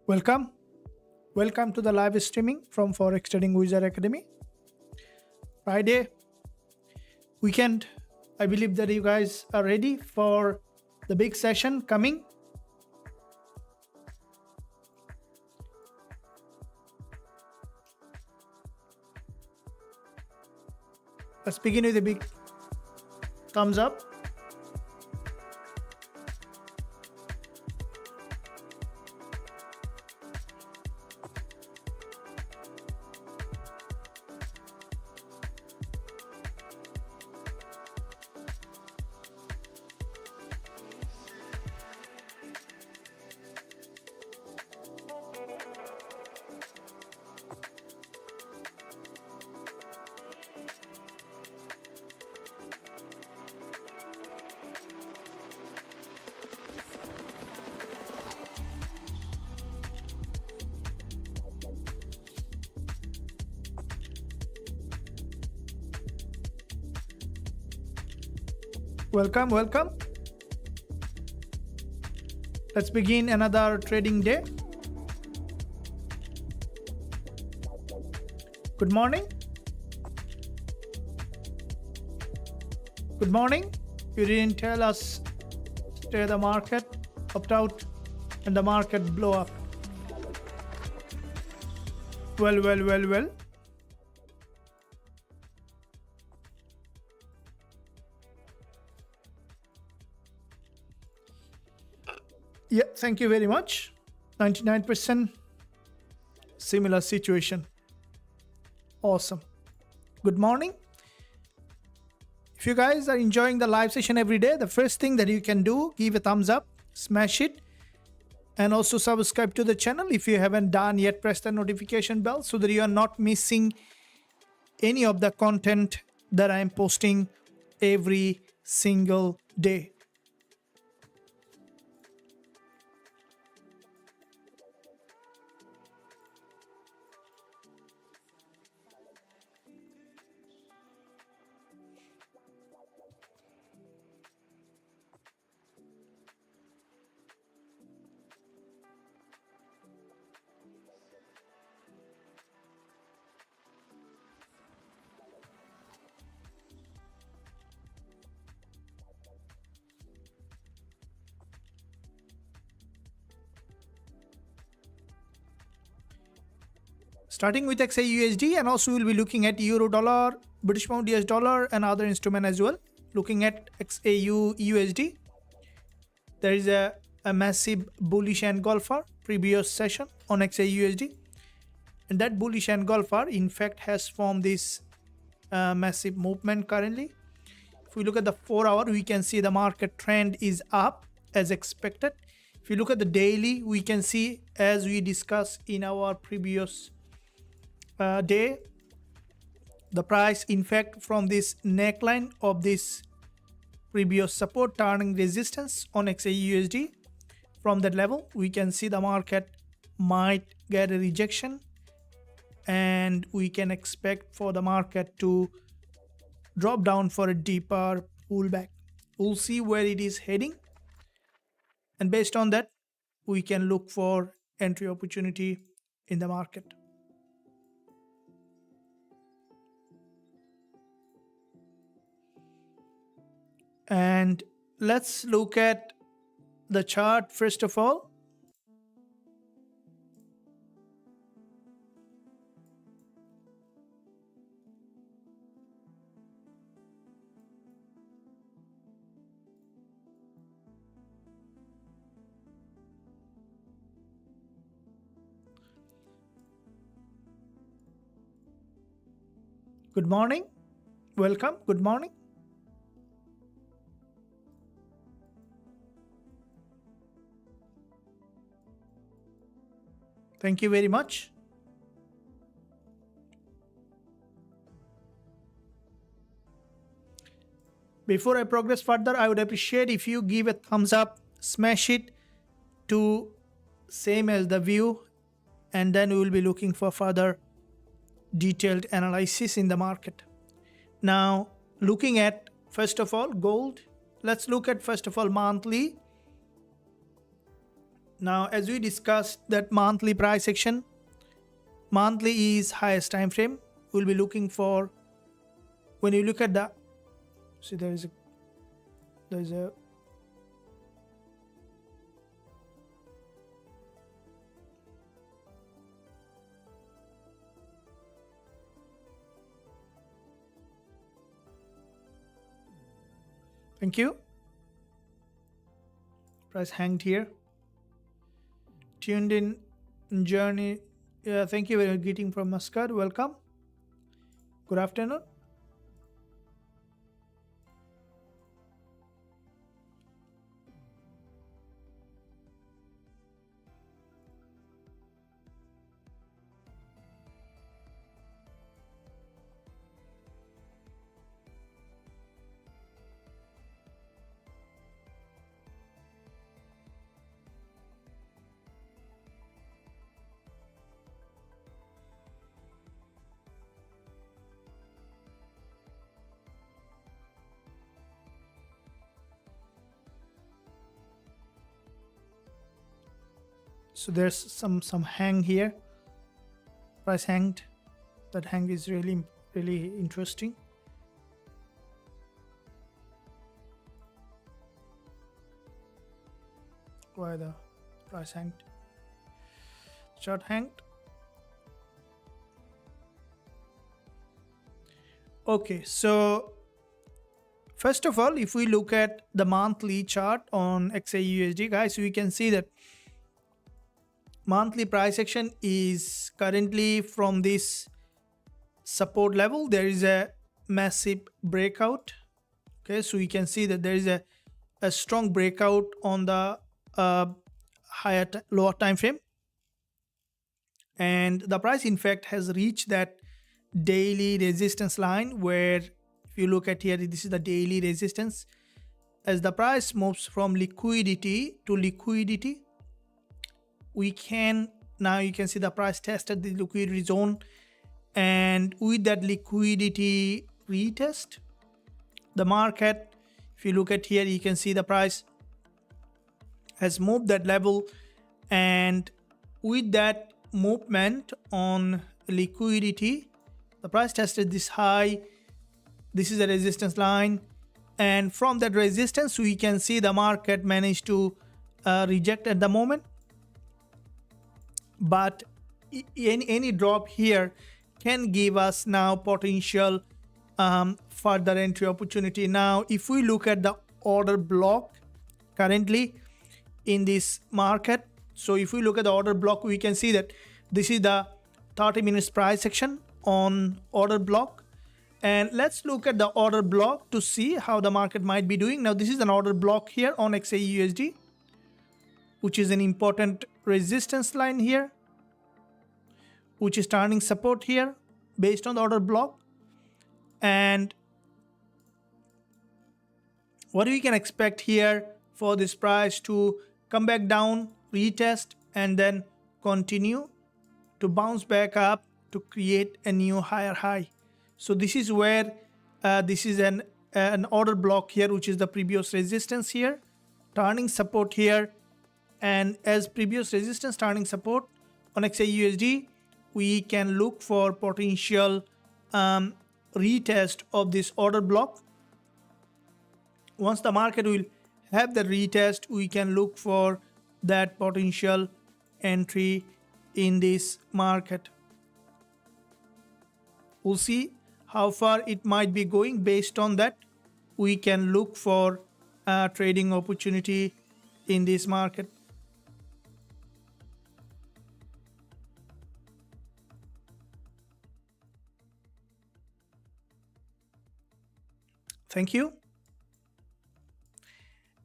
Welcome. Welcome to the live streaming from Forex Trading Wizard Academy. Friday weekend. I believe that you guys are ready for the big session coming. Let's begin with a big thumbs up. Welcome. Let's begin another trading day. Good morning. Good morning. You didn't tell us stay the market opt out and the market blow up. Well. Yeah, thank you very much. 99% similar situation. Awesome. Good morning. If you guys are enjoying the live session every day, the first thing that you can do, give a thumbs up, smash it, and also subscribe to the channel. If you haven't done yet, press the notification bell so that you are not missing any of the content that I am posting every single day. Starting with XAUSD, and also we'll be looking at Euro dollar, British pound US dollar, and other instrument as well. Looking at XAUUSD, there is a massive bullish engulfer previous session on XAUUSD, and that bullish engulfer in fact has formed this massive movement currently. If we look at the 4 hour, we can see the market trend is up as expected. If you look at the daily, we can see, as we discussed in our previous day, the price in fact from this neckline of this previous support turning resistance on XAUUSD. From that level, we can see the market might get a rejection, and we can expect for the market to drop down for a deeper pullback. We'll see where it is heading, and based on that, we can look for entry opportunity in the market. And let's look at the chart first of all. Good morning. Welcome. Good morning. Thank you very much. Before I progress further, I would appreciate if you give a thumbs up, smash it to same as the view, and then we will be looking for further detailed analysis in the market. Now, looking at first of all gold, let's look at first of all monthly. Now, as we discussed that monthly price action, monthly is highest time frame. We'll be looking for, when you look at the, see there's a thank you. Price hanged here. Tuned in journey. Yeah, thank you. We're greeting from Muscat. Welcome. Good afternoon. So there's some hang here. Price hanged. That hang is really interesting. Why the price hanged? Chart hanged. Okay, so first of all, if we look at the monthly chart on XAUUSD, guys, we can see that monthly price action is currently from this support level. There is a massive breakout. Okay, so we can see that there is a strong breakout on the lower time frame, and the price in fact has reached that daily resistance line, where if you look at here, this is the daily resistance. As the price moves from liquidity to liquidity, we can, now you can see the price tested the liquidity zone, and with that liquidity retest, the market, if you look at here, you can see the price has moved that level, and with that movement on liquidity, the price tested this high. This is a resistance line, and from that resistance we can see the market managed to reject at the moment. But any drop here can give us now potential further entry opportunity. Now, if we look at the order block currently in this market, so if we look at the order block, we can see that this is the 30 minutes price action on order block. And let's look at the order block to see how the market might be doing. Now, this is an order block here on XAUUSD, which is an important resistance line here, which is turning support here based on the order block. And what we can expect here for this price to come back down, retest, and then continue to bounce back up to create a new higher high. So this is where this is an order block here, which is the previous resistance here, turning support here. And as previous resistance turning support on XAUUSD, we can look for potential retest of this order block. Once the market will have the retest, we can look for that potential entry in this market. We'll see how far it might be going. Based on that, we can look for a trading opportunity in this market. Thank you.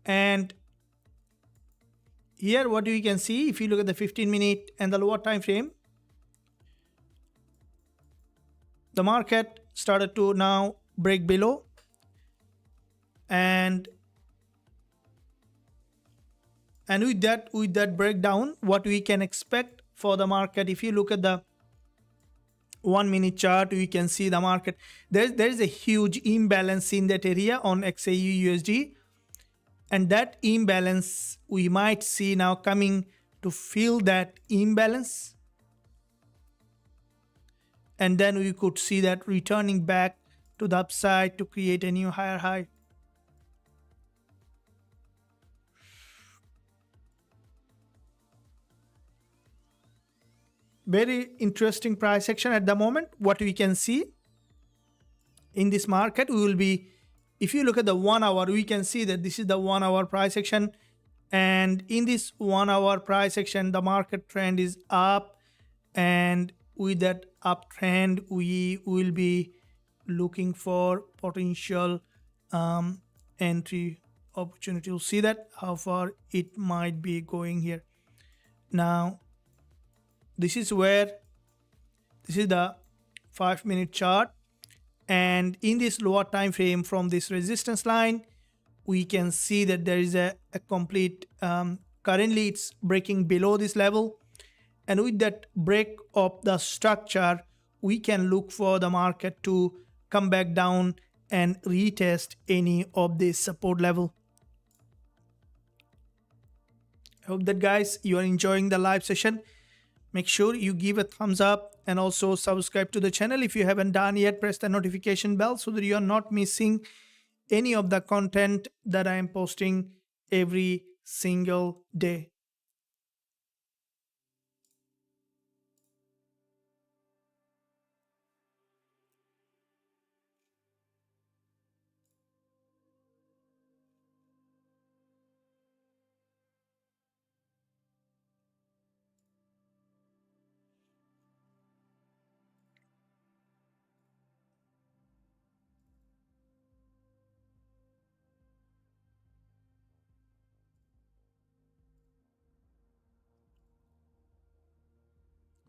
And here what we can see, if you look at the 15-minute and the lower time frame, the market started to now break below, and with that breakdown, what we can expect for the market, if you look at the 1 minute chart, we can see the market, there is a huge imbalance in that area on XAUUSD, and that imbalance we might see now coming to fill that imbalance, and then we could see that returning back to the upside to create a new higher high. Very interesting price action at the moment. What we can see in this market, we will be, if you look at the 1 hour, we can see that this is the 1 hour price action, and in this 1 hour price action the market trend is up, and with that uptrend we will be looking for potential entry opportunity. You'll see that how far it might be going here. Now this is the 5-minute chart, and in this lower time frame from this resistance line we can see that there is a complete currently it's breaking below this level, and with that break of the structure we can look for the market to come back down and retest any of this support level. I hope that guys you are enjoying the live session. Make sure you give a thumbs up and also subscribe to the channel if you haven't done yet. Press the notification bell so that you are not missing any of the content that I am posting every single day.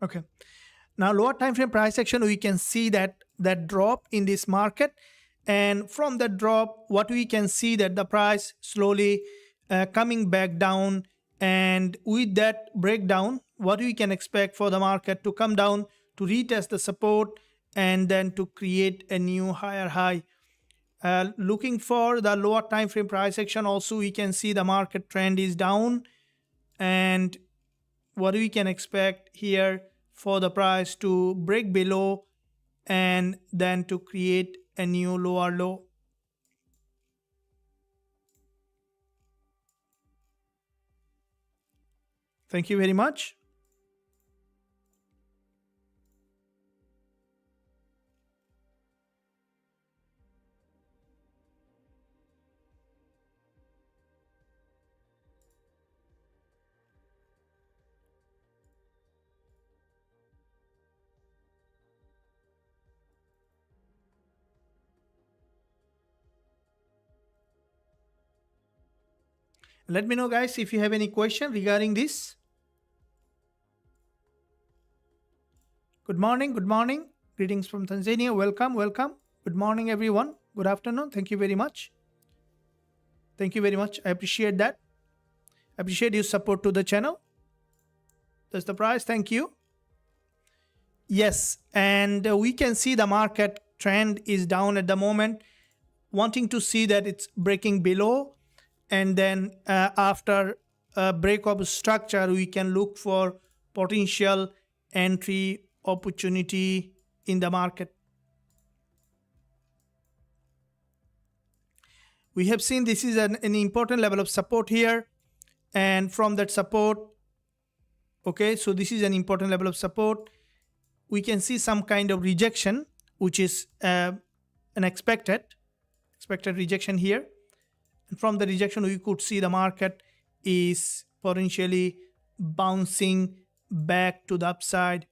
Okay. Now lower time frame price action, we can see that drop in this market, and from that drop what we can see that the price slowly coming back down, and with that breakdown what we can expect for the market to come down to retest the support and then to create a new higher high. Looking for the lower time frame price action, also we can see the market trend is down, and what we can expect here for the price to break below and then to create a new lower low. Thank you very much. Let me know guys if you have any question regarding this. Good morning, good morning. Greetings from Tanzania. Welcome, welcome. Good morning everyone. Good afternoon. Thank you very much. Thank you very much. I appreciate that. I appreciate your support to the channel. That's the price. Thank you. Yes, and we can see the market trend is down at the moment, wanting to see that it's breaking below, and then after a break of structure we can look for potential entry opportunity in the market. We have seen this is an important level of support here, and from that support, okay, so this is an important level of support. We can see some kind of rejection, which is an expected rejection here. And from the rejection, we could see the market is potentially bouncing back to the upside.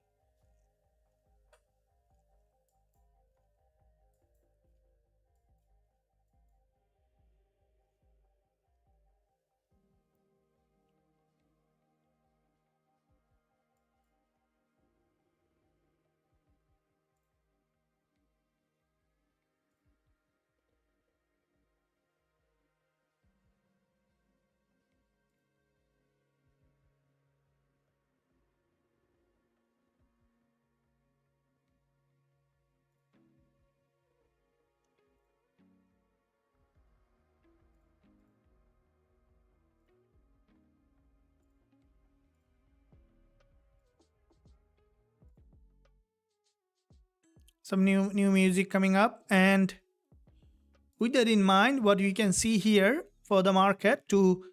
some new music coming up. And with that in mind, what you can see here for the market to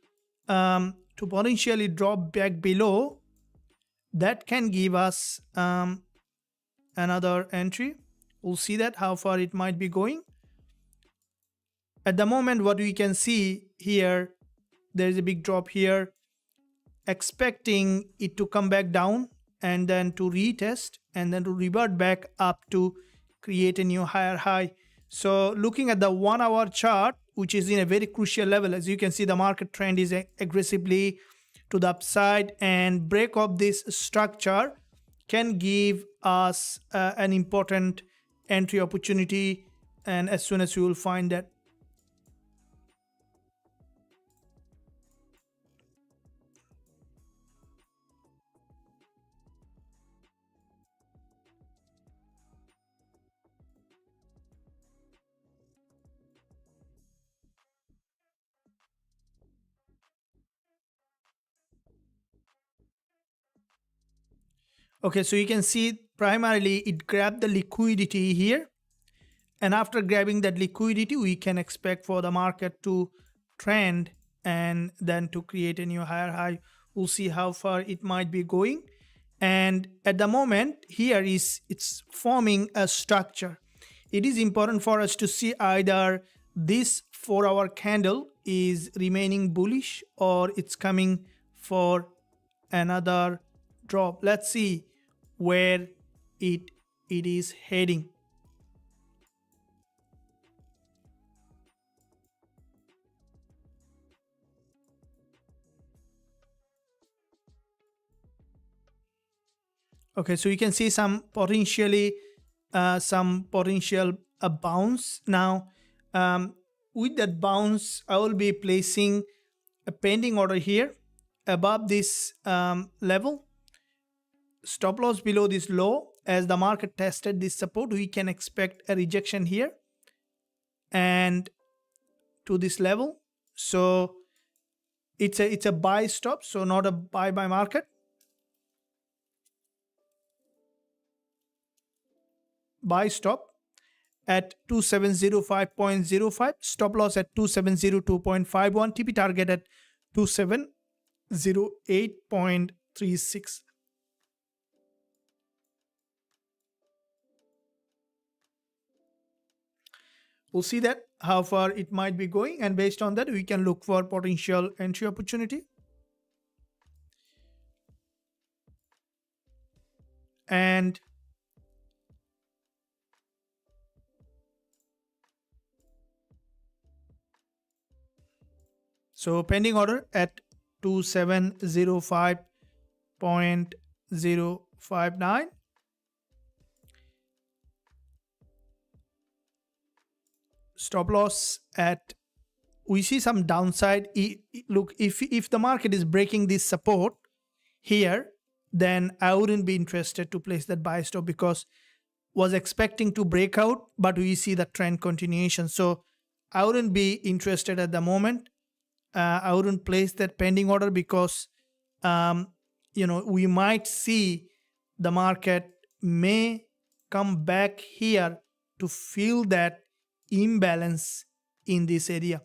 potentially drop back below, that can give us another entry. We'll see that how far it might be going. At the moment, what we can see here, there's a big drop here, expecting it to come back down and then to retest and then to revert back up to create a new higher high. So looking at the 1 hour chart, which is in a very crucial level, as you can see, the market trend is aggressively to the upside, and break of this structure can give us an important entry opportunity, and as soon as you will find that. Okay, so you can see primarily it grabbed the liquidity here, and after grabbing that liquidity, we can expect for the market to trend and then to create a new higher high. We'll see how far it might be going. And at the moment here it's forming a structure. It is important for us to see either this 4-hour candle is remaining bullish or it's coming for another drop. Let's see where it is heading. Okay, so you can see some potential bounce. Now with that bounce, I will be placing a pending order here above this level, stop loss below this low. As the market tested this support, we can expect a rejection here and to this level. So it's a buy stop, so not a buy by market. Buy stop at 2705.05, stop loss at 2702.51, TP target at 2708.36. We'll see that how far it might be going, and based on that we can look for potential entry opportunity. And so pending order at 2705.059. Stop loss at, we see some downside. Look, if the market is breaking this support here, then I wouldn't be interested to place that buy stop, because was expecting to break out, but we see the trend continuation. So I wouldn't be interested at the moment. I wouldn't place that pending order because we might see the market may come back here to fill that imbalance in this area.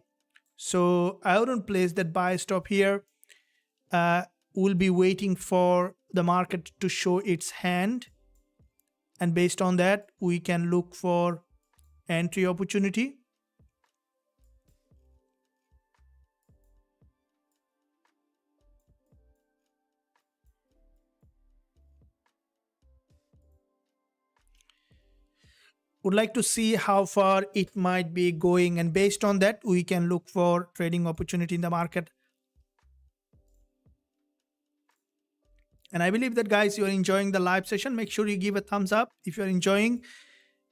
So I wouldn't place that buy stop here. We'll be waiting for the market to show its hand, and based on that we can look for entry opportunity. Would like to see how far it might be going, and based on that we can look for trading opportunity in the market. And I believe that, guys, you're enjoying the live session. Make sure you give a thumbs up if you're enjoying,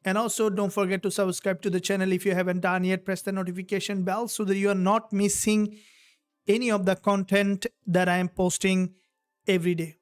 and also don't forget to subscribe to the channel if you haven't done yet. Press the notification bell so that you are not missing any of the content that I am posting every day.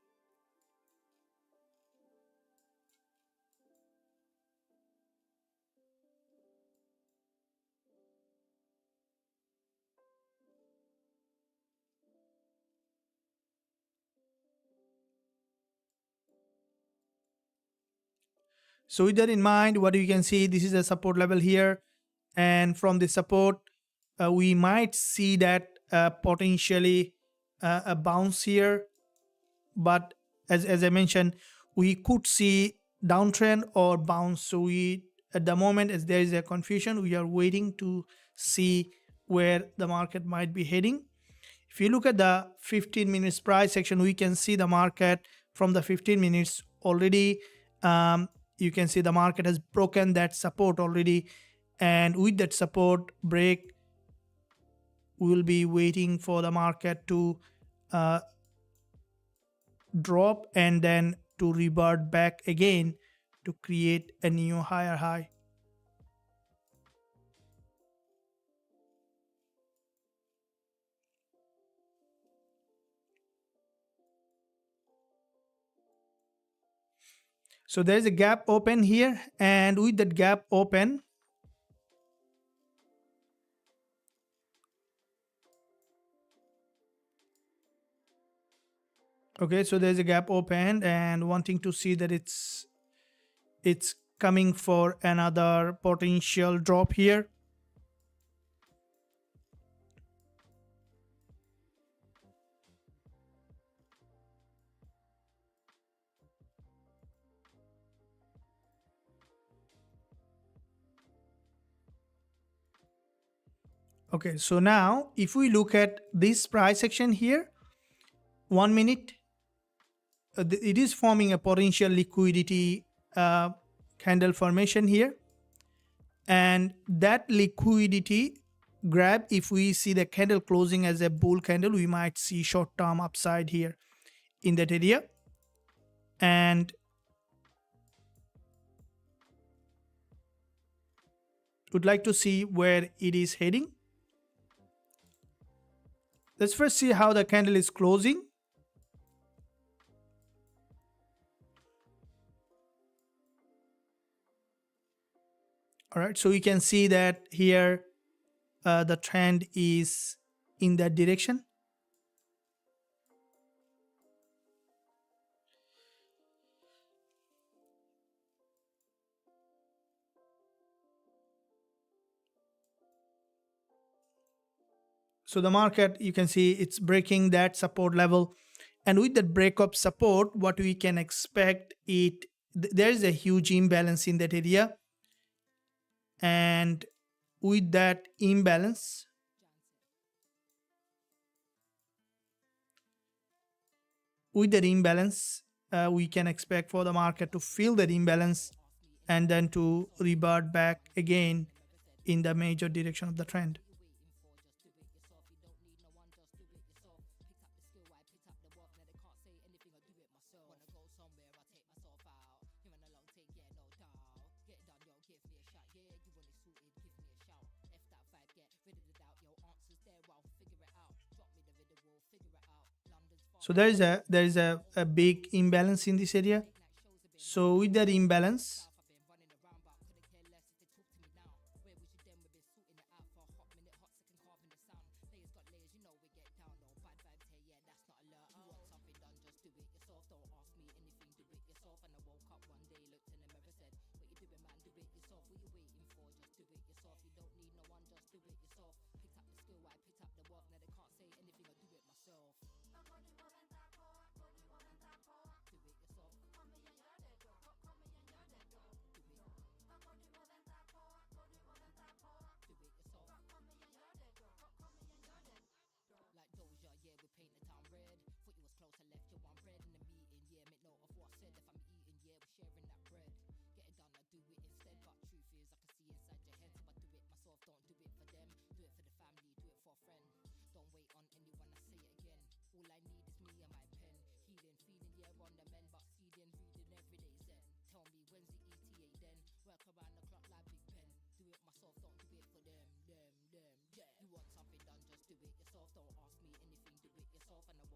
So with that in mind, what you can see, this is a support level here, and from the support we might see that potentially a bounce here, but as I mentioned, we could see downtrend or bounce. So we, at the moment, as there is a confusion, we are waiting to see where the market might be heading. If you look at the 15 minutes price section, we can see the market from the 15 minutes already. You can see the market has broken that support already, and with that support break, we will be waiting for the market to drop and then to revert back again to create a new higher high. So there is a gap open here, and with that gap open, okay, so there's a gap open and wanting to see that it's coming for another potential drop here. Okay, so now if we look at this price action here, 1 minute, it is forming a potential liquidity candle formation here, and that liquidity grab, if we see the candle closing as a bull candle, we might see short-term upside here in that area. And would like to see where it is heading. Let's first see how the candle is closing. All right, so you can see that here the trend is in that direction. So the market, you can see it's breaking that support level, and with that break of support, what we can expect, there is a huge imbalance in that area, and with that imbalance, we can expect for the market to fill that imbalance and then to revert back again in the major direction of the trend. So there is a big imbalance in this area. So with that imbalance,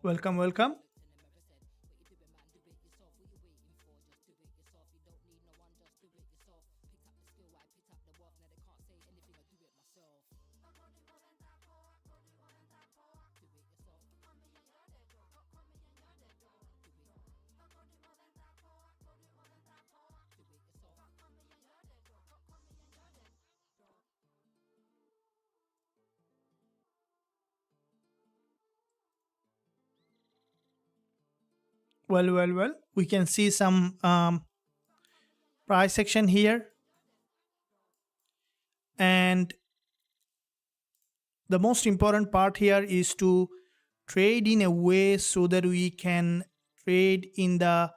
welcome. Well, we can see some price action here, and the most important part here is to trade in a way so that we can trade in the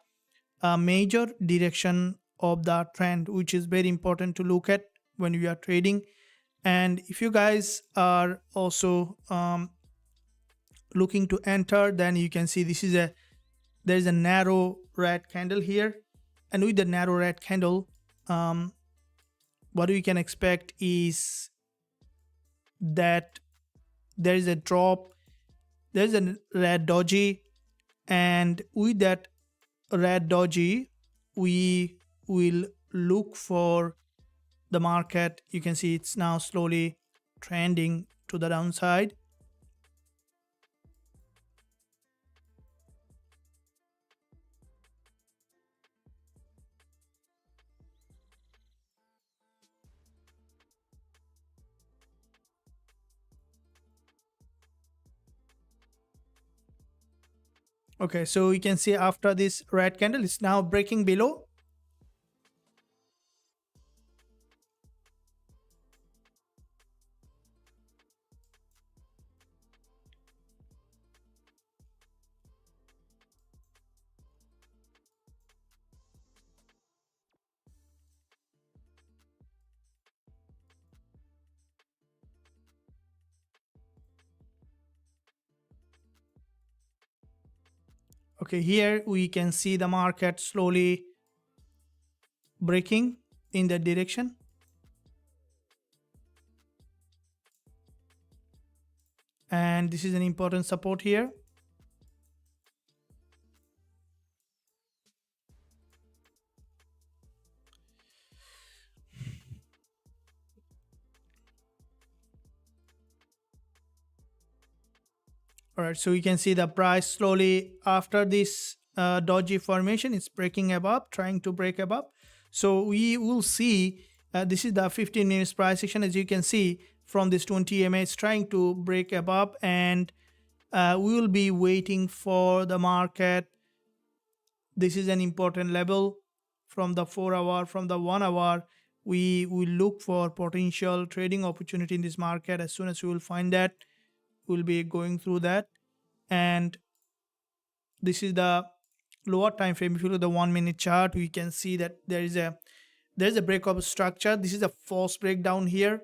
major direction of the trend, which is very important to look at when we are trading. And if you guys are also looking to enter, then you can see there's a narrow red candle here, and with the narrow red candle, what we can expect is that there is a drop, there's a red doji, and with that red doji we will look for the market. You can see it's now slowly trending to the downside. Okay, so you can see after this red candle, it's now breaking below. Okay, here we can see the market slowly breaking in that direction. And this is an important support here. All right, so you can see the price slowly after this doji formation, it's breaking above, trying to break above. So we will see this is the 15 minutes price action. As you can see from this 20 EMA, it's trying to break above, and we will be waiting for the market. This is an important level from the 4 hour, from the 1 hour. We will look for potential trading opportunity in this market. As soon as we will find that, we'll be going through that. And this is the lower time frame. If you look at the 1 minute chart, we can see that there's a breakup structure. This is a false breakdown here,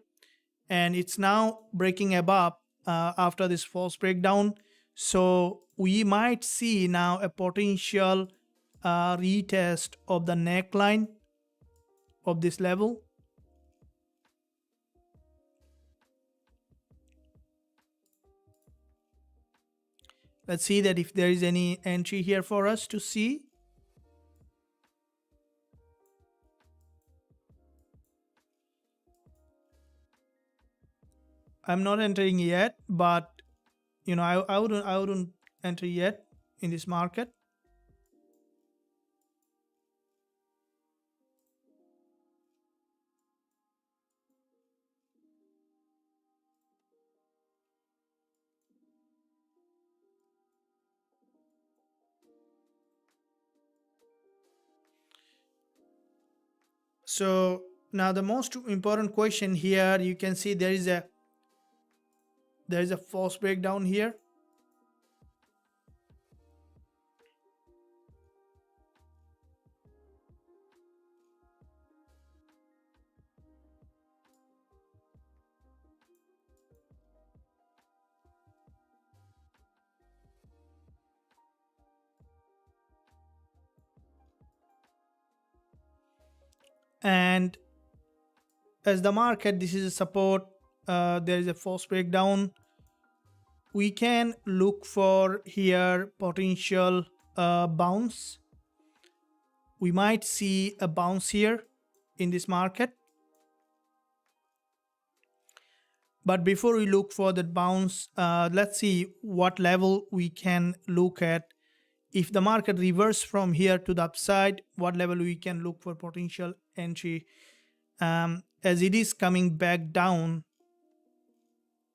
and it's now breaking above after this false breakdown. So we might see now a potential retest of the neckline of this level. Let's see that if there is any entry here for us to see. I'm not entering yet, but you know, I wouldn't enter yet in this market. So now the most important question here, you can see there is a false breakdown here. And as the market, this is a support, there is a false breakdown. We can look for here potential bounce. We might see a bounce here in this market. But before we look for that bounce, let's see what level we can look at. If the market reverses from here to the upside, what level we can look for potential entry. As it is coming back down,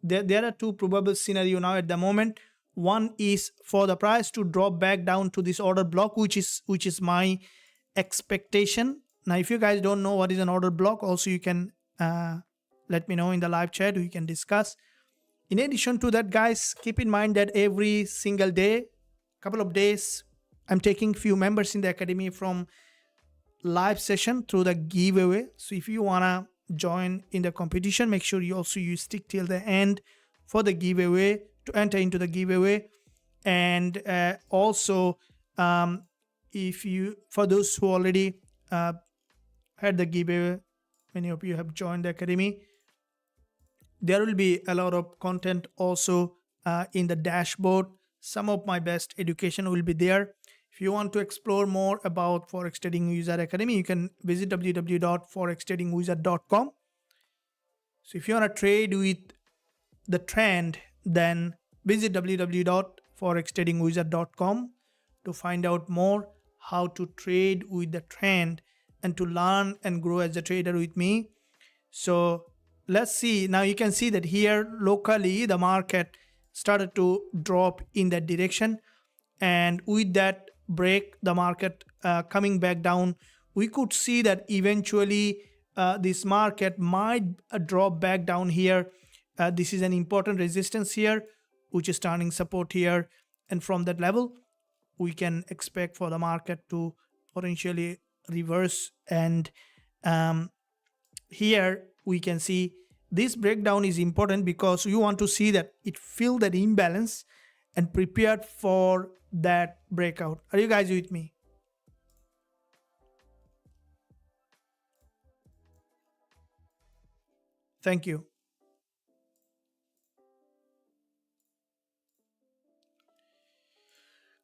there are two probable scenarios now at the moment. One is for the price to drop back down to this order block, which is my expectation. Now, if you guys don't know what is an order block, also you can let me know in the live chat. We can discuss. In addition to that, guys, keep in mind that every single day, couple of days, I'm taking few members in the academy from live session through the giveaway. So if you wanna join in the competition, make sure you stick till the end for the giveaway to enter into the giveaway. And also, if you, for those who already had the giveaway, many of you have joined the academy, there will be a lot of content also in the dashboard. Some of my best education will be there. If you want to explore more about Forex Trading Wizard Academy, you can visit www.forextradingwizard.com. So if you want to trade with the trend, then visit www.forextradingwizard.com to find out more how to trade with the trend and to learn and grow as a trader with me. So let's see. Now you can see that here locally the market started to drop in that direction, and with that break, the market coming back down, we could see that eventually this market might drop back down here. This is an important resistance here, which is turning support here, and from that level we can expect for the market to potentially reverse. And here we can see this breakdown is important because you want to see that it filled that imbalance and prepared for that breakout. Are you guys with me? Thank you.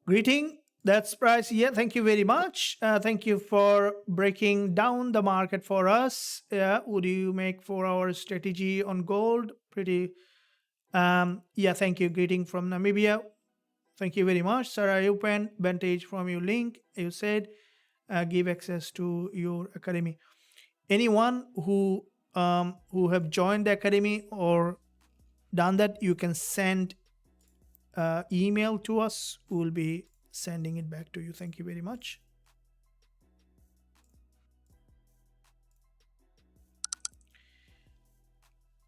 Greeting. That's price. Yeah, thank you very much. Thank you for breaking down the market for us. Would you make 4-hour strategy on gold? Pretty. Yeah, thank you. Greeting from Namibia. Thank you very much. Sir, I opened Vantage from your link. You said give access to your academy. Anyone who have joined the academy or done that, you can send email to us. We will be sending it back to you. Thank you very much.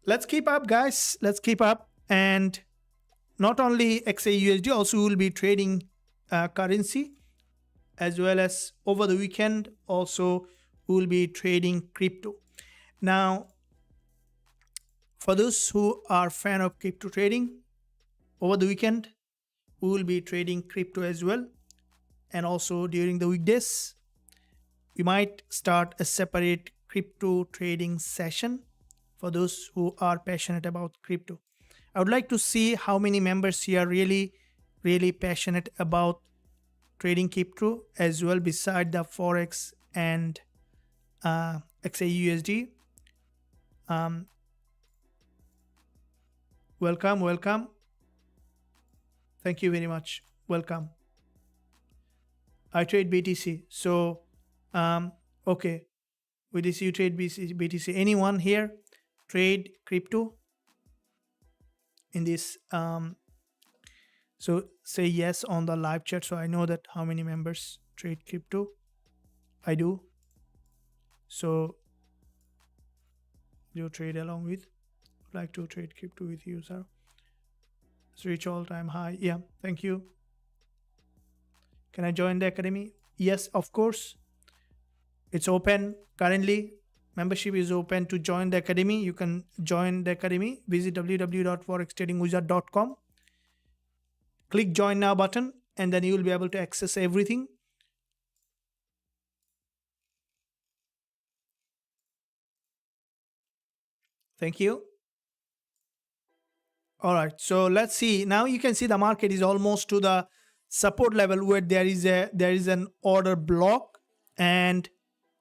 Let's keep up, guys. Let's keep up. And not only XAUSD, also we will be trading currency, as well as over the weekend also we will be trading crypto. Now, for those who are fan of crypto trading, over the weekend we will be trading crypto as well, and also during the weekdays we might start a separate crypto trading session for those who are passionate about crypto. I would like to see how many members here really passionate about trading crypto as well, beside the Forex and XAUSD. Welcome. Thank you very much. Welcome. I trade BTC. So, okay. With this, you trade BTC. Anyone here trade crypto in this? So say yes on the live chat, so I know that how many members trade crypto. I do. So you trade along with. Like to trade crypto with you, sir. It's reach all-time high. Yeah, thank you. Can I join the academy? Yes, of course. It's open currently. Membership is open to join the academy. You can join the academy. Visit www.forextradingwizard.com. Click join now button, and then you will be able to access everything. Thank you. All right, so let's see. Now you can see the market is almost to the support level where there is an order block and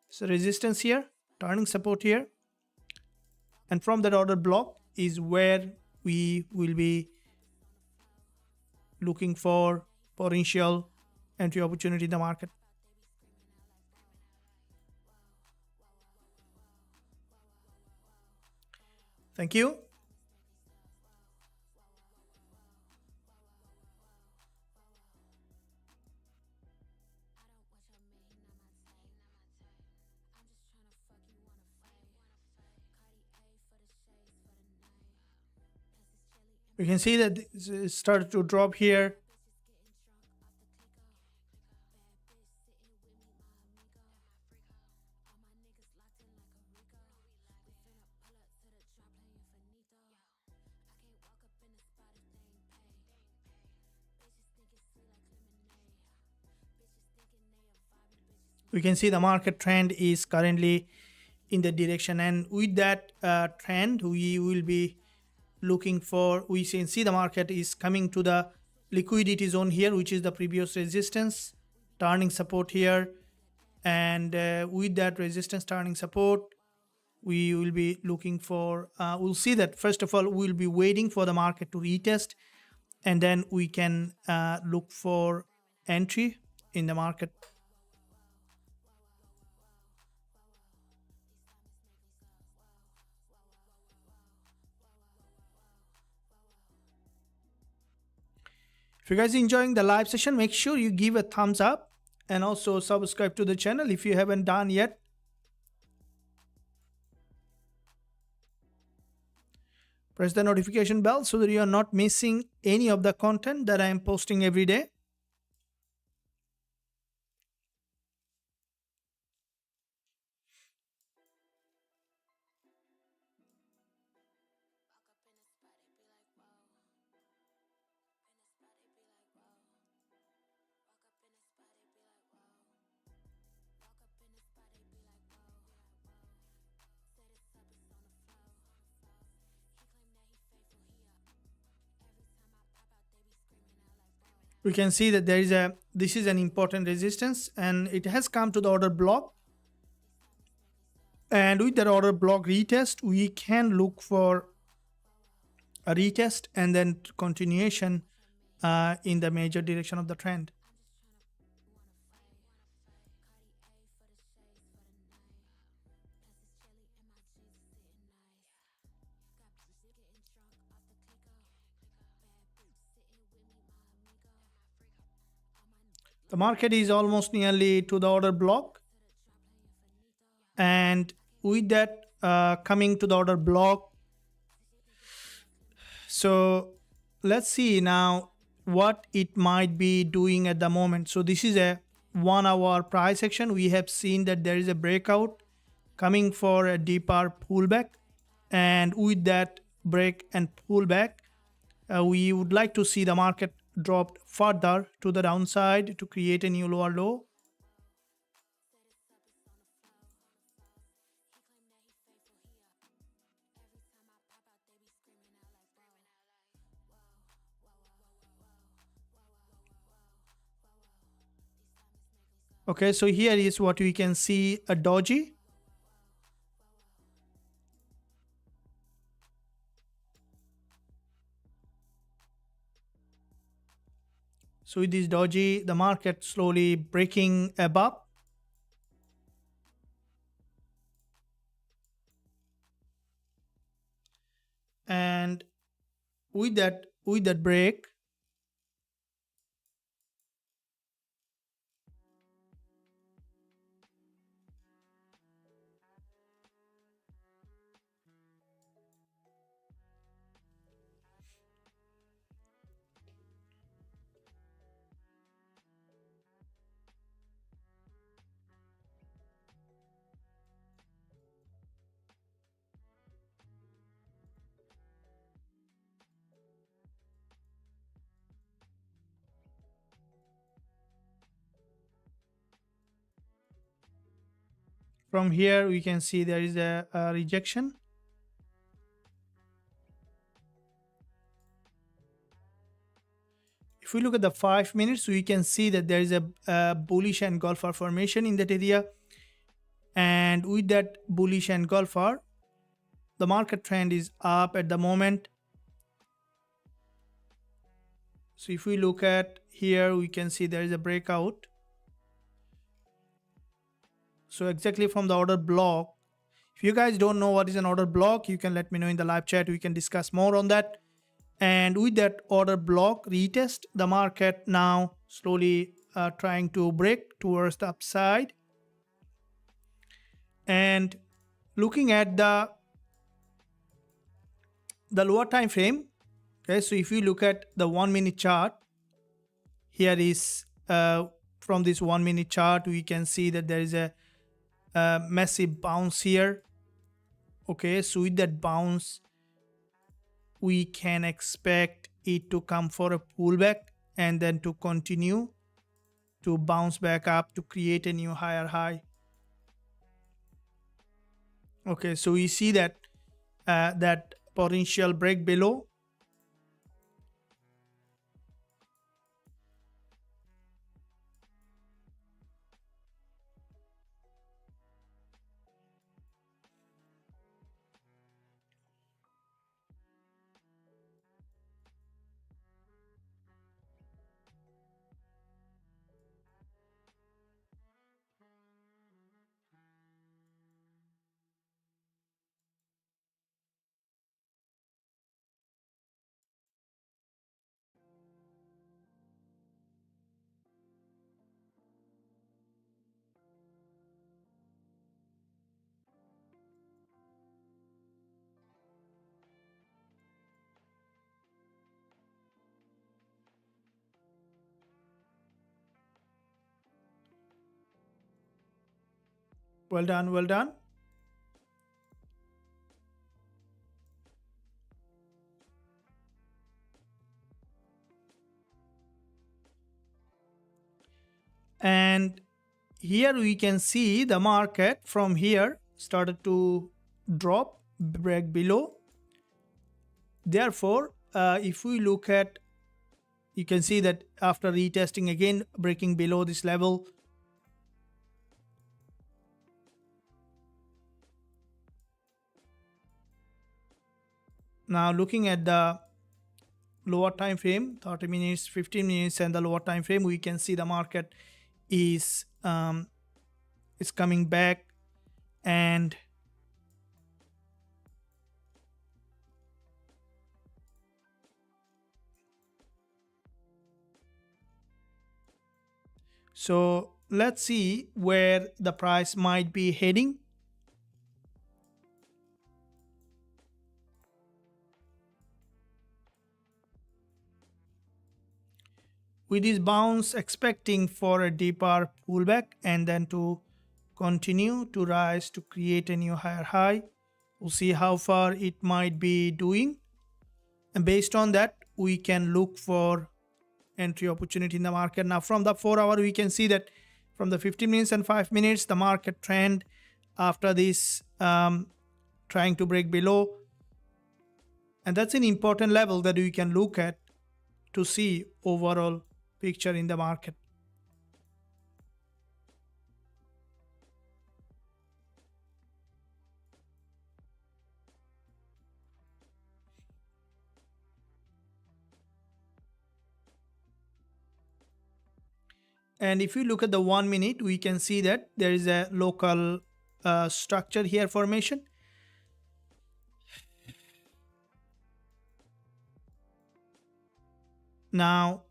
so resistance here, turning support here, and from that order block is where we will be looking for potential entry opportunity in the market. Thank you. You can see that it started to drop here. We can see the market trend is currently in the direction, and with that trend we will be looking for, we can see the market is coming to the liquidity zone here, which is the previous resistance turning support here. And with that resistance turning support, we will be looking for, we'll see that first of all we'll be waiting for the market to retest, and then we can look for entry in the market. If you guys are enjoying the live session, make sure you give a thumbs up and also subscribe to the channel if you haven't done yet. Press the notification bell so that you are not missing any of the content that I am posting every day. We can see that there is this is an important resistance, and it has come to the order block. And with that order block retest, we can look for a retest and then continuation in the major direction of the trend. The market is almost nearly to the order block, and with that coming to the order block, so let's see now what it might be doing at the moment. So this is a 1 hour price action. We have seen that there is a breakout coming for a deeper pullback, and with that break and pullback, we would like to see the market dropped further to the downside to create a new lower low. Okay, so here is what we can see, a doji. So with this doji, the market slowly breaking above. And with that break, from here we can see there is a rejection. If we look at the 5 minutes, we can see that there is a bullish engulfer formation in that area. And with that bullish engulfer, the market trend is up at the moment. So if we look at here, we can see there is a breakout. So exactly from the order block, if you guys don't know what is an order block, you can let me know in the live chat. We can discuss more on that. And with that order block retest, the market now slowly trying to break towards the upside. And looking at the lower time frame, Okay, so if you look at the 1 minute chart, here is from this 1 minute chart, we can see that there is a massive bounce here. Okay, so with that bounce, we can expect it to come for a pullback and then to continue to bounce back up to create a new higher high. Okay, so we see that that potential break below. Well done, well done. And here we can see the market from here started to drop, break below. Therefore, if we look at, you can see that after retesting again, breaking below this level, now looking at the lower time frame, 30 minutes, 15 minutes, and the lower time frame, we can see the market is coming back, and so let's see where the price might be heading. With this bounce, expecting for a deeper pullback and then to continue to rise to create a new higher high. We'll see how far it might be doing, and based on that we can look for entry opportunity in the market. Now from the 4 hour, we can see that from the 15 minutes and 5 minutes, the market trend after this trying to break below, and that's an important level that we can look at to see overall picture in the market. And if you look at the 1 minute, we can see that there is a local structure here formation. Now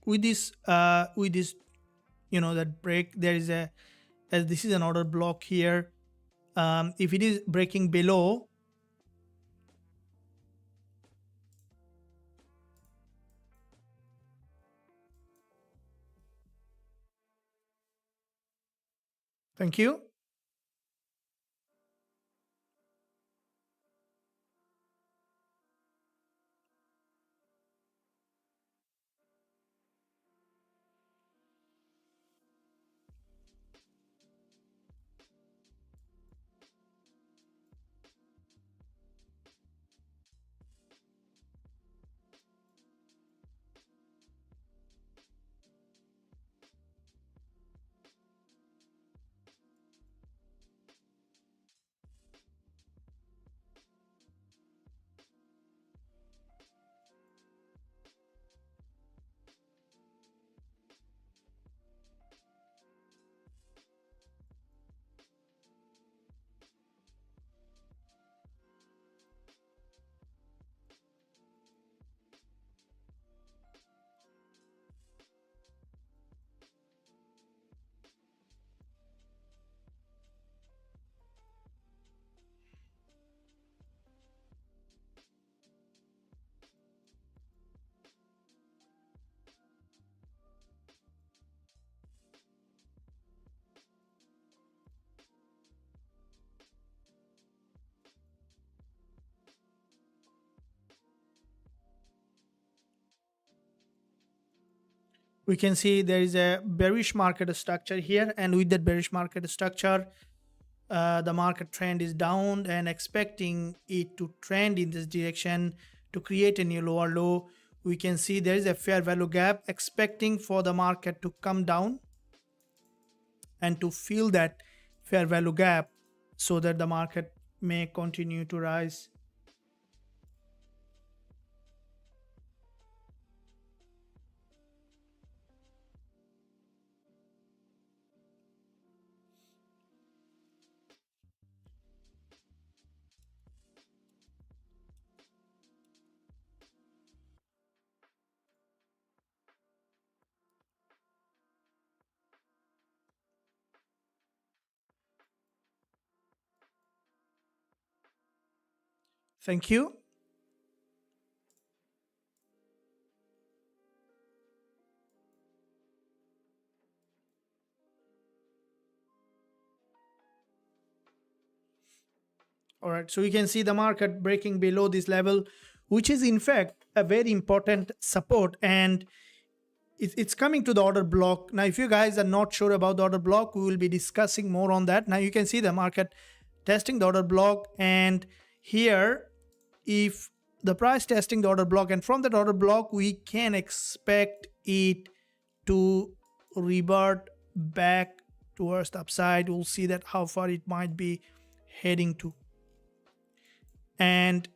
with this that break, there is a, as this is an order block here, if it is breaking below, thank you. we can see there is a bearish market structure here, and with that bearish market structure, the market trend is down, and expecting it to trend in this direction to create a new lower low. We can see there is a fair value gap, expecting for the market to come down and to fill that fair value gap so that the market may continue to rise. Thank you. All right, so you can see the market breaking below this level, which is in fact a very important support, and it's coming to the order block. Now, if you guys are not sure about the order block, we will be discussing more on that. Now you can see the market testing the order block, and here if the price testing the order block, and from that order block we can expect it to revert back towards the upside. We'll see that how far it might be heading to, and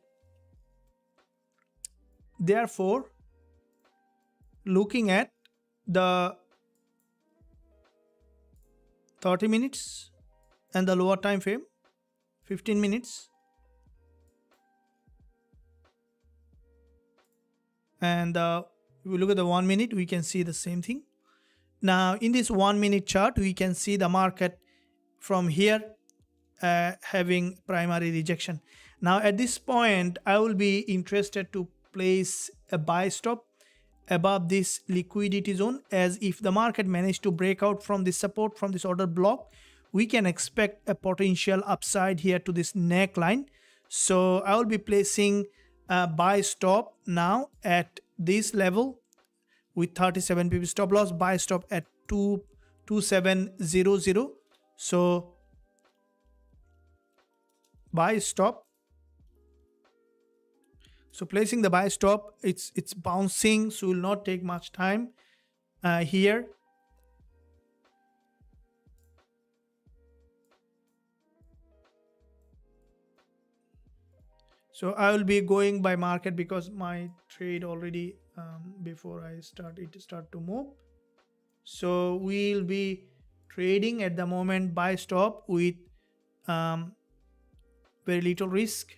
therefore looking at the 30 minutes and the lower time frame, 15 minutes, and if we look at the 1 minute, we can see the same thing. Now in this 1 minute chart, we can see the market from here having primary rejection. Now at this point, I will be interested to place a buy stop above this liquidity zone, as if the market managed to break out from this support, from this order block, we can expect a potential upside here to this neckline. So I will be placing a buy stop now at this level with 37 pip stop loss, buy stop at 2700. So buy stop. So placing the buy stop, it's bouncing, so will not take much time here. So I will be going by market because my trade already before I start to move. So we'll be trading at the moment buy stop with very little risk.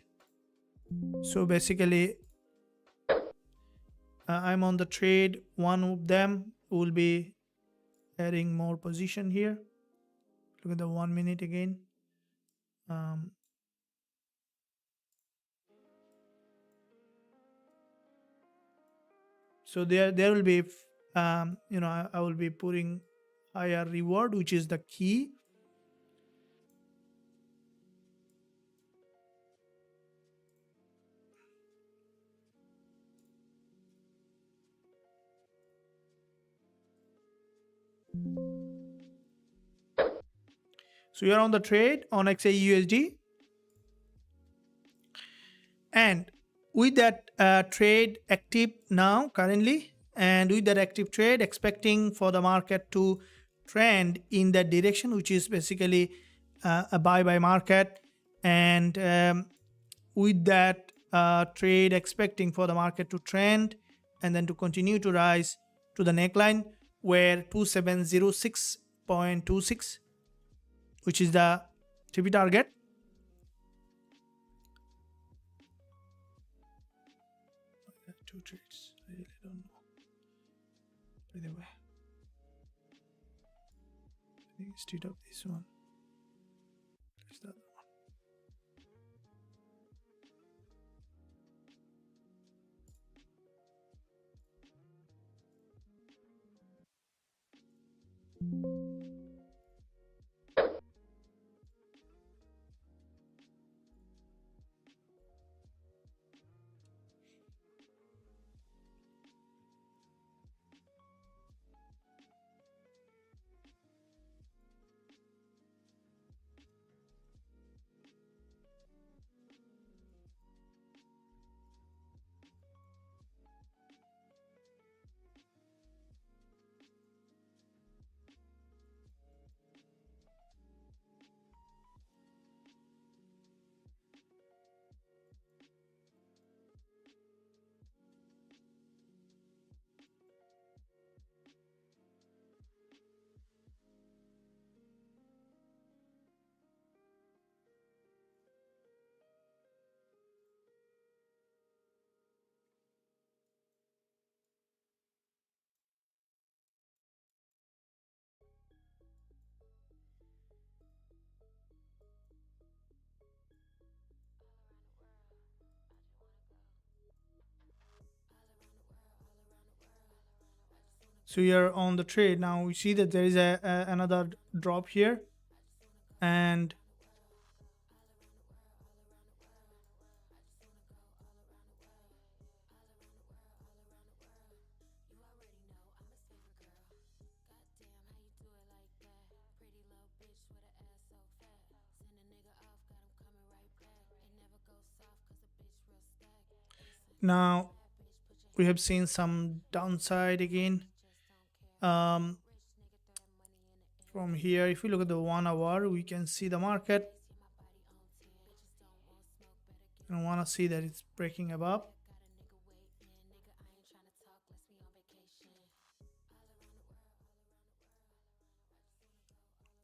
So basically I'm on the trade. One of them will be adding more position here. Look at the 1 minute again. So there will be I will be putting higher reward, which is the key. So you're on the trade on XAUUSD, and with that trade active now currently, and with that active trade, expecting for the market to trend in that direction, which is basically a buy market, and with that trade expecting for the market to trend and then to continue to rise to the neckline where 2706.26, which is the TP target. Two trades, I really don't know. By the way, I think instead of this one, there's the other one. So we are on the trade now. We see that there is another drop here, and now we have seen some downside again. Um, from here, if we look at the 1 hour, we can see the market and want to see that it's breaking above.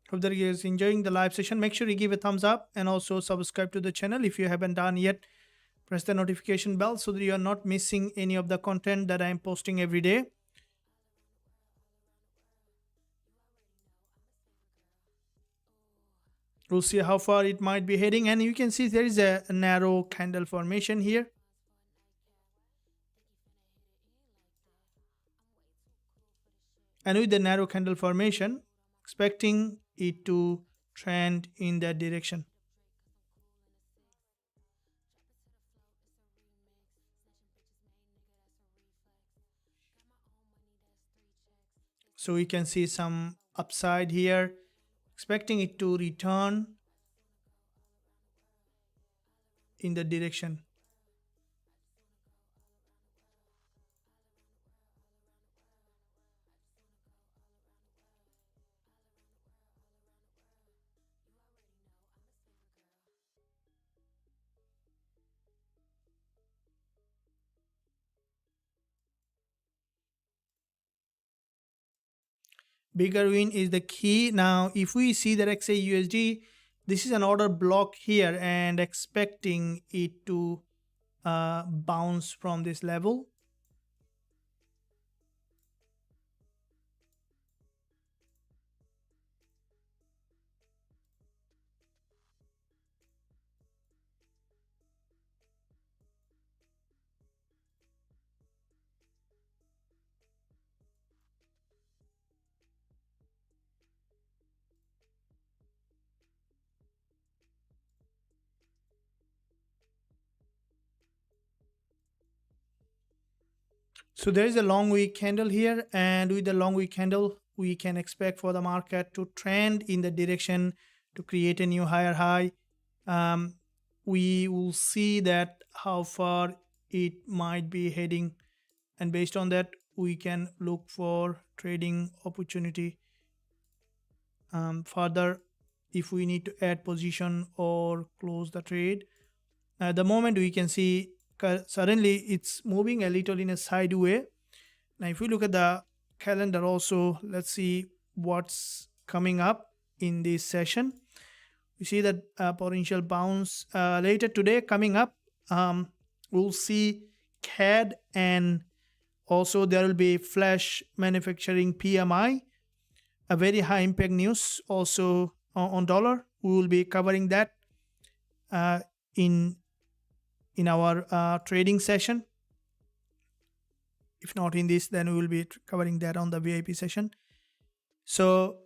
Hope that you guys enjoying the live session. Make sure you give a thumbs up and also subscribe to the channel if you haven't done yet. Press the notification bell so that you are not missing any of the content that I am posting every day. We'll see how far it might be heading, and you can see there is a narrow candle formation here. And with the narrow candle formation, expecting it to trend in that direction. So we can see some upside here, expecting it to return in the direction. Bigger win is the key. Now, if we see that XAUSD, this is an order block here and expecting it to bounce from this level. So there is a long wick candle here, and with the long wick candle, we can expect for the market to trend in the direction to create a new higher high. We will see that how far it might be heading, and based on that, we can look for trading opportunity further if we need to add position or close the trade. At the moment, we can see suddenly it's moving a little in a side way. Now if we look at the calendar also, let's see what's coming up in this session. We see that potential bounce later today coming up. We'll see CAD, and also there will be flash manufacturing PMI, a very high impact news also on dollar. We will be covering that in our trading session. If not in this, then we will be covering that on the VIP session. So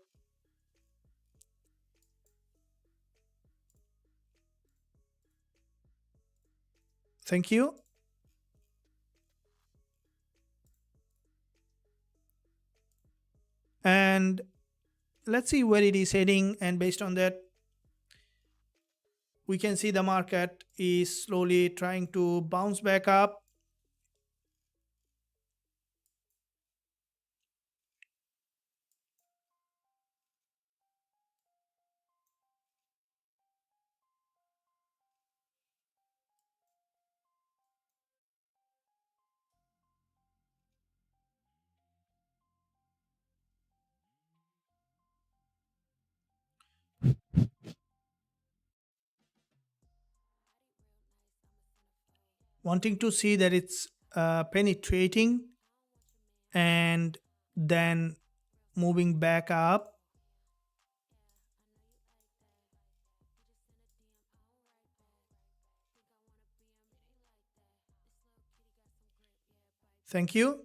thank you. And let's see where it is heading, and based on that, we can see the market is slowly trying to bounce back up. Wanting to see that it's penetrating and then moving back up. Thank you.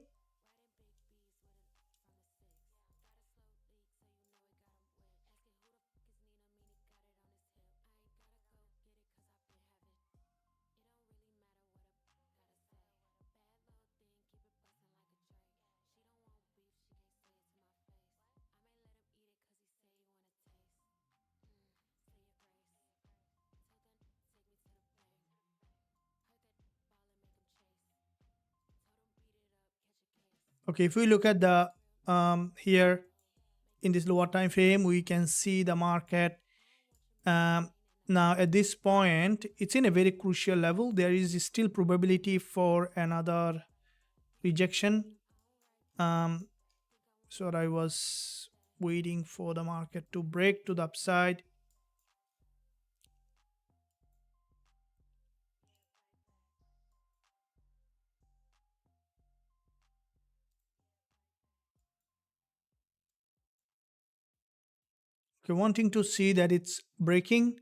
Okay, if we look at the here in this lower time frame, we can see the market now at this point it's in a very crucial level. There is still probability for another rejection. So I was waiting for the market to break to the upside. Okay, wanting to see that it's breaking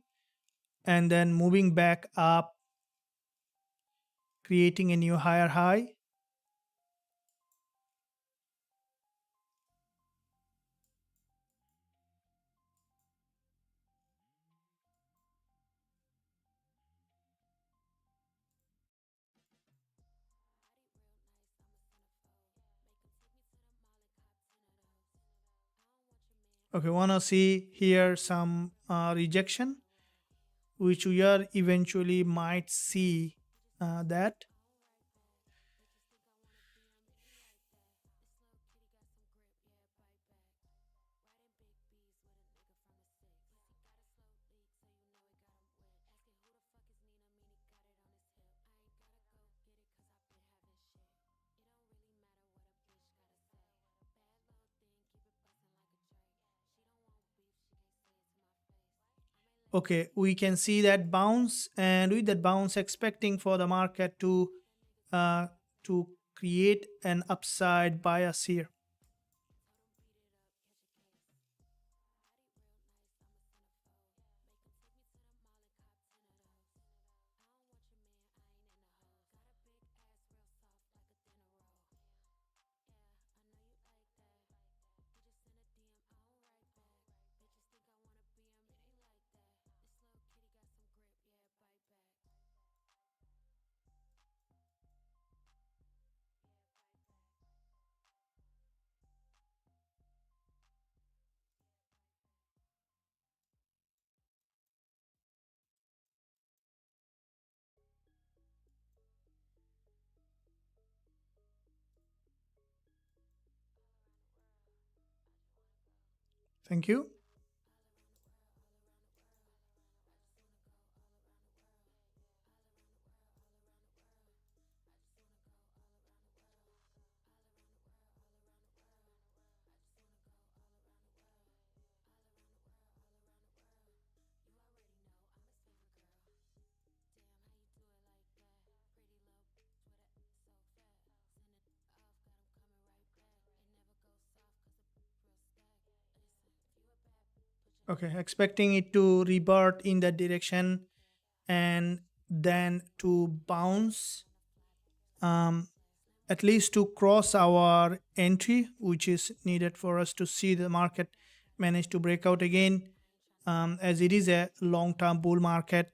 and then moving back up, creating a new higher high. Okay, wanna see here some rejection, which we are eventually might see that. Okay, we can see that bounce, and with that bounce expecting for the market uh, to create an upside bias here. Thank you. Okay, expecting it to revert in that direction and then to bounce, um, at least to cross our entry, which is needed for us to see the market manage to break out again. As it is a long-term bull market,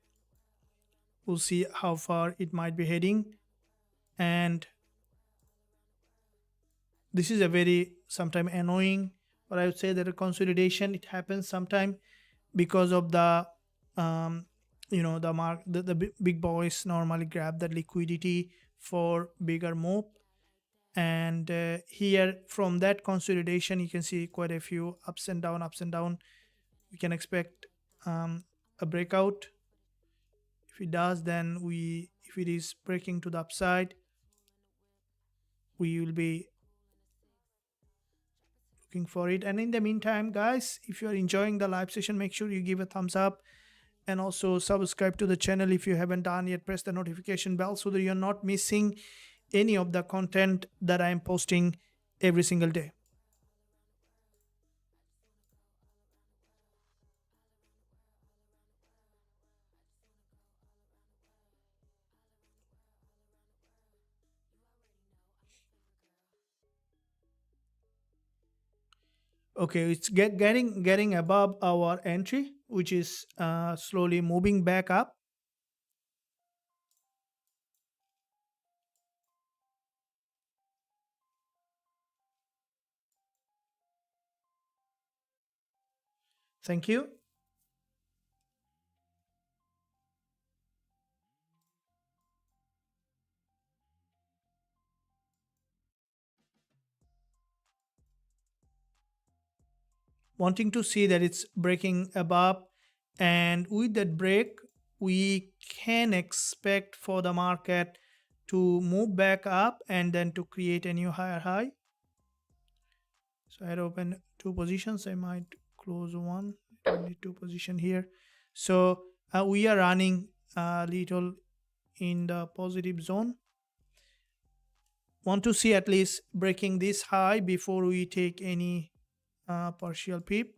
we'll see how far it might be heading. And this is a very sometime annoying, but I would say that a consolidation it happens sometime because of the um, the big boys normally grab the liquidity for bigger move. And here from that consolidation you can see quite a few ups and down. We can expect a breakout. If it does, then we if it is breaking to the upside, we will be looking for it. And in the meantime, guys, if you are enjoying the live session, make sure you give a thumbs up and also subscribe to the channel if you haven't done yet. Press the notification bell so that you're not missing any of the content that I am posting every single day. Okay, it's getting above our entry, which is slowly moving back up. Thank you. wanting to see that it's breaking above, and with that break we can expect for the market to move back up and then to create a new higher high. So I had opened two positions. I might close one. Only two position here. So we are running a little in the positive zone. Want to see at least breaking this high before we take any partial peep.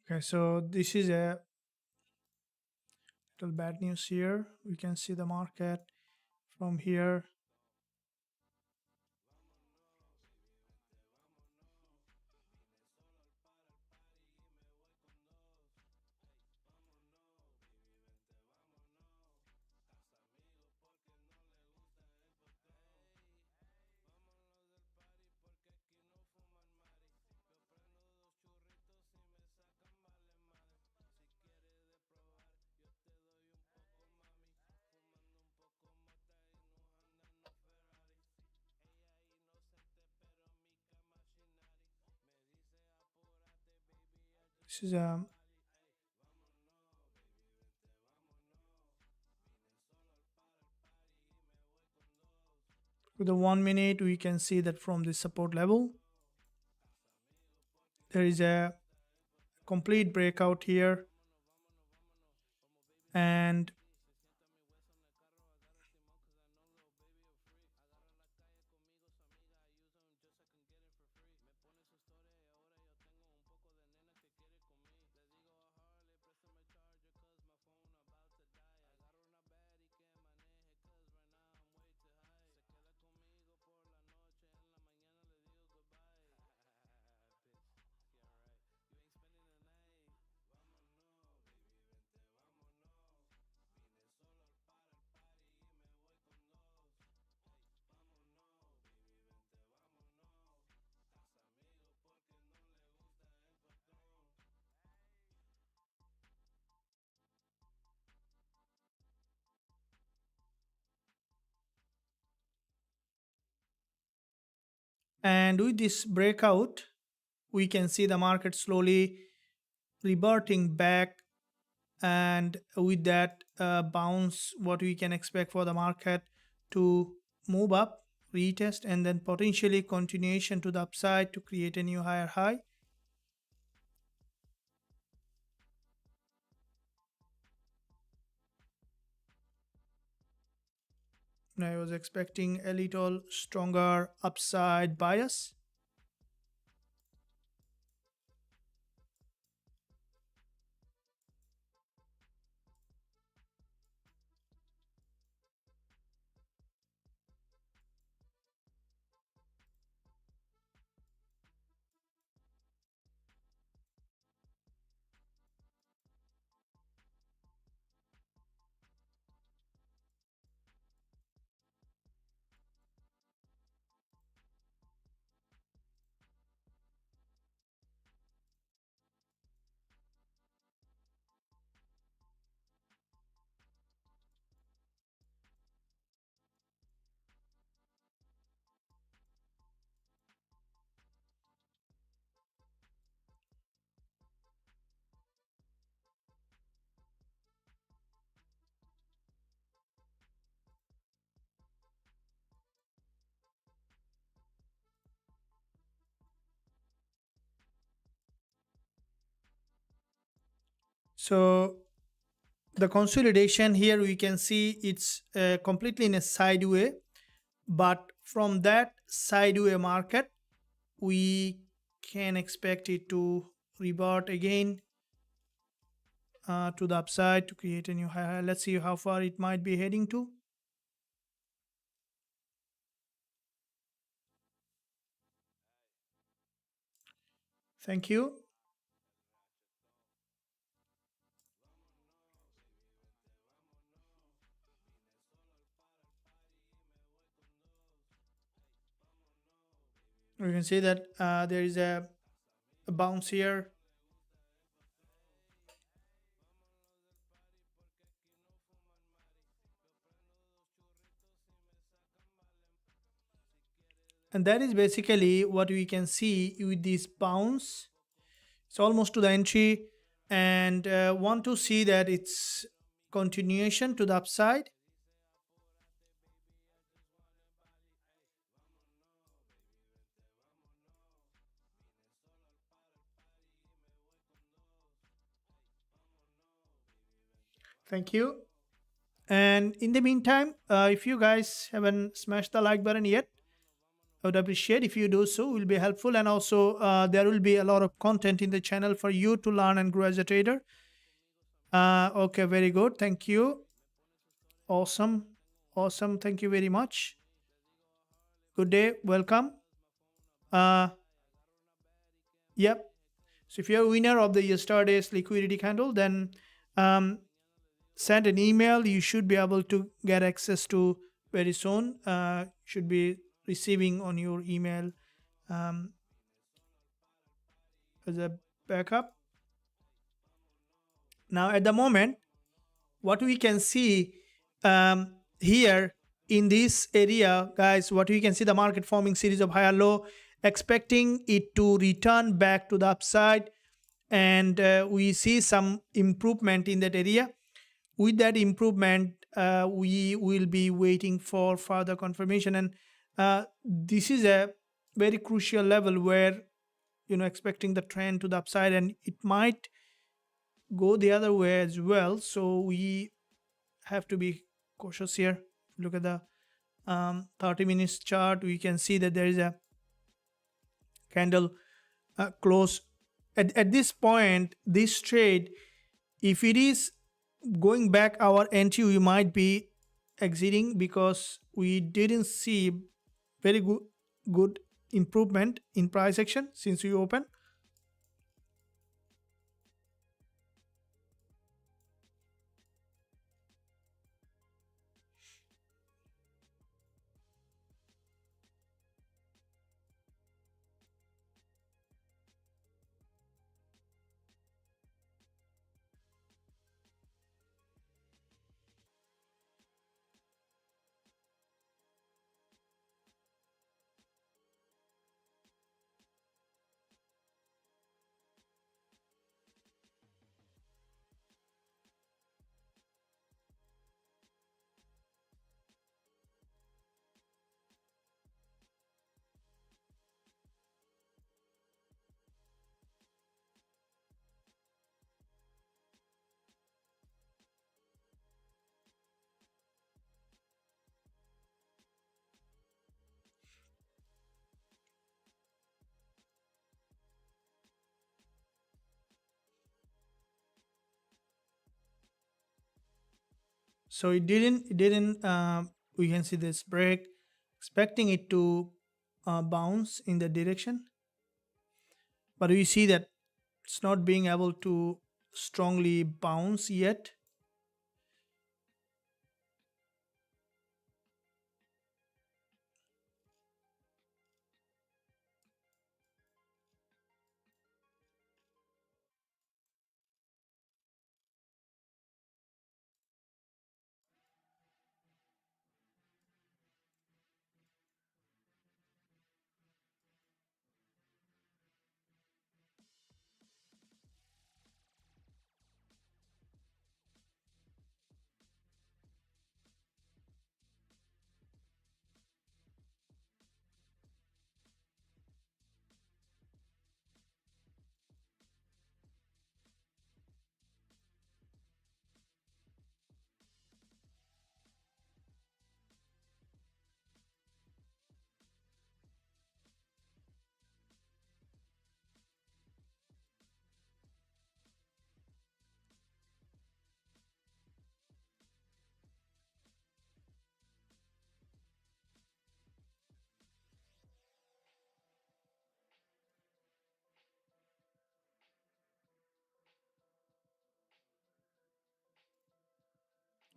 Okay, so this is a little bad news here. We can see the market from here. This is a with the 1 minute we can see that from the support level there is a complete breakout here, and with this breakout we can see the market slowly reverting back, and with that bounce what we can expect for the market to move up, retest, and then potentially continuation to the upside to create a new higher high. I was expecting a little stronger upside bias. So the consolidation here, we can see it's completely in a sideway, but from that sideway market we can expect it to revert again to the upside to create a new high. Let's see how far it might be heading to. Thank you. We can see that there is a bounce here, and that is basically what we can see with this bounce. It's almost to the entry, and want to see that it's continuation to the upside. Thank you. And in the meantime, if you guys haven't smashed the like button yet, I would appreciate if you do so. Will be helpful, and also there will be a lot of content in the channel for you to learn and grow as a trader. Okay, very good. Thank you. Awesome, awesome. Thank you very much. Good day. Welcome. Uh, yep. So if you're a winner of the yesterday's liquidity candle, then um, send an email. You should be able to get access to very soon. Should be receiving on your email um, as a backup. Now, at the moment, what we can see here in this area, guys, what we can see, the market forming series of higher low, expecting it to return back to the upside, and we see some improvement in that area. With that improvement, we will be waiting for further confirmation, and this is a very crucial level where expecting the trend to the upside, and it might go the other way as well. So we have to be cautious here. Look at the 30 minutes chart. We can see that there is a candle close at this point. This trade, if it is going back our entry, we might be exiting, because we didn't see very good improvement in price action since we opened. So it didn't we can see this break, expecting it to bounce in the direction, but we see that it's not being able to strongly bounce yet.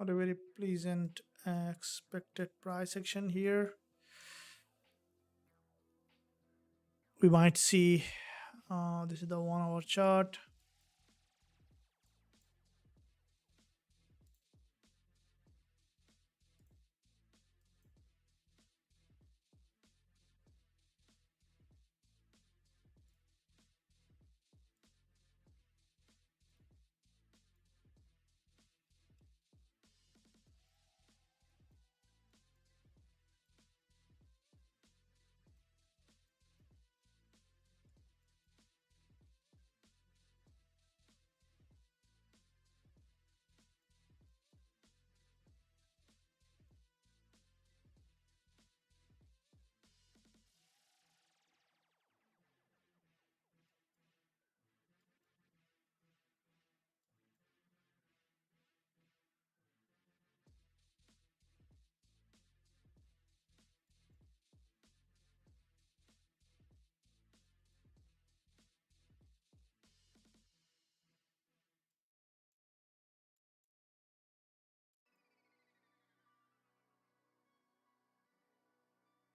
Not a very pleasant expected price action here. We might see this is the 1 hour chart.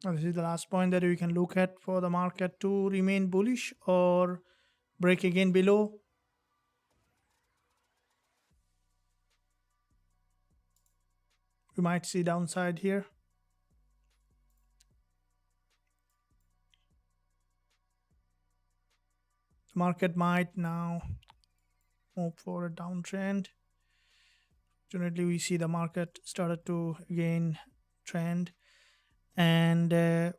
This is the last point that we can look at for the market to remain bullish or break again below. We might see downside here. The market might now move for a downtrend. Generally, we see the market started to again trend, and yeah,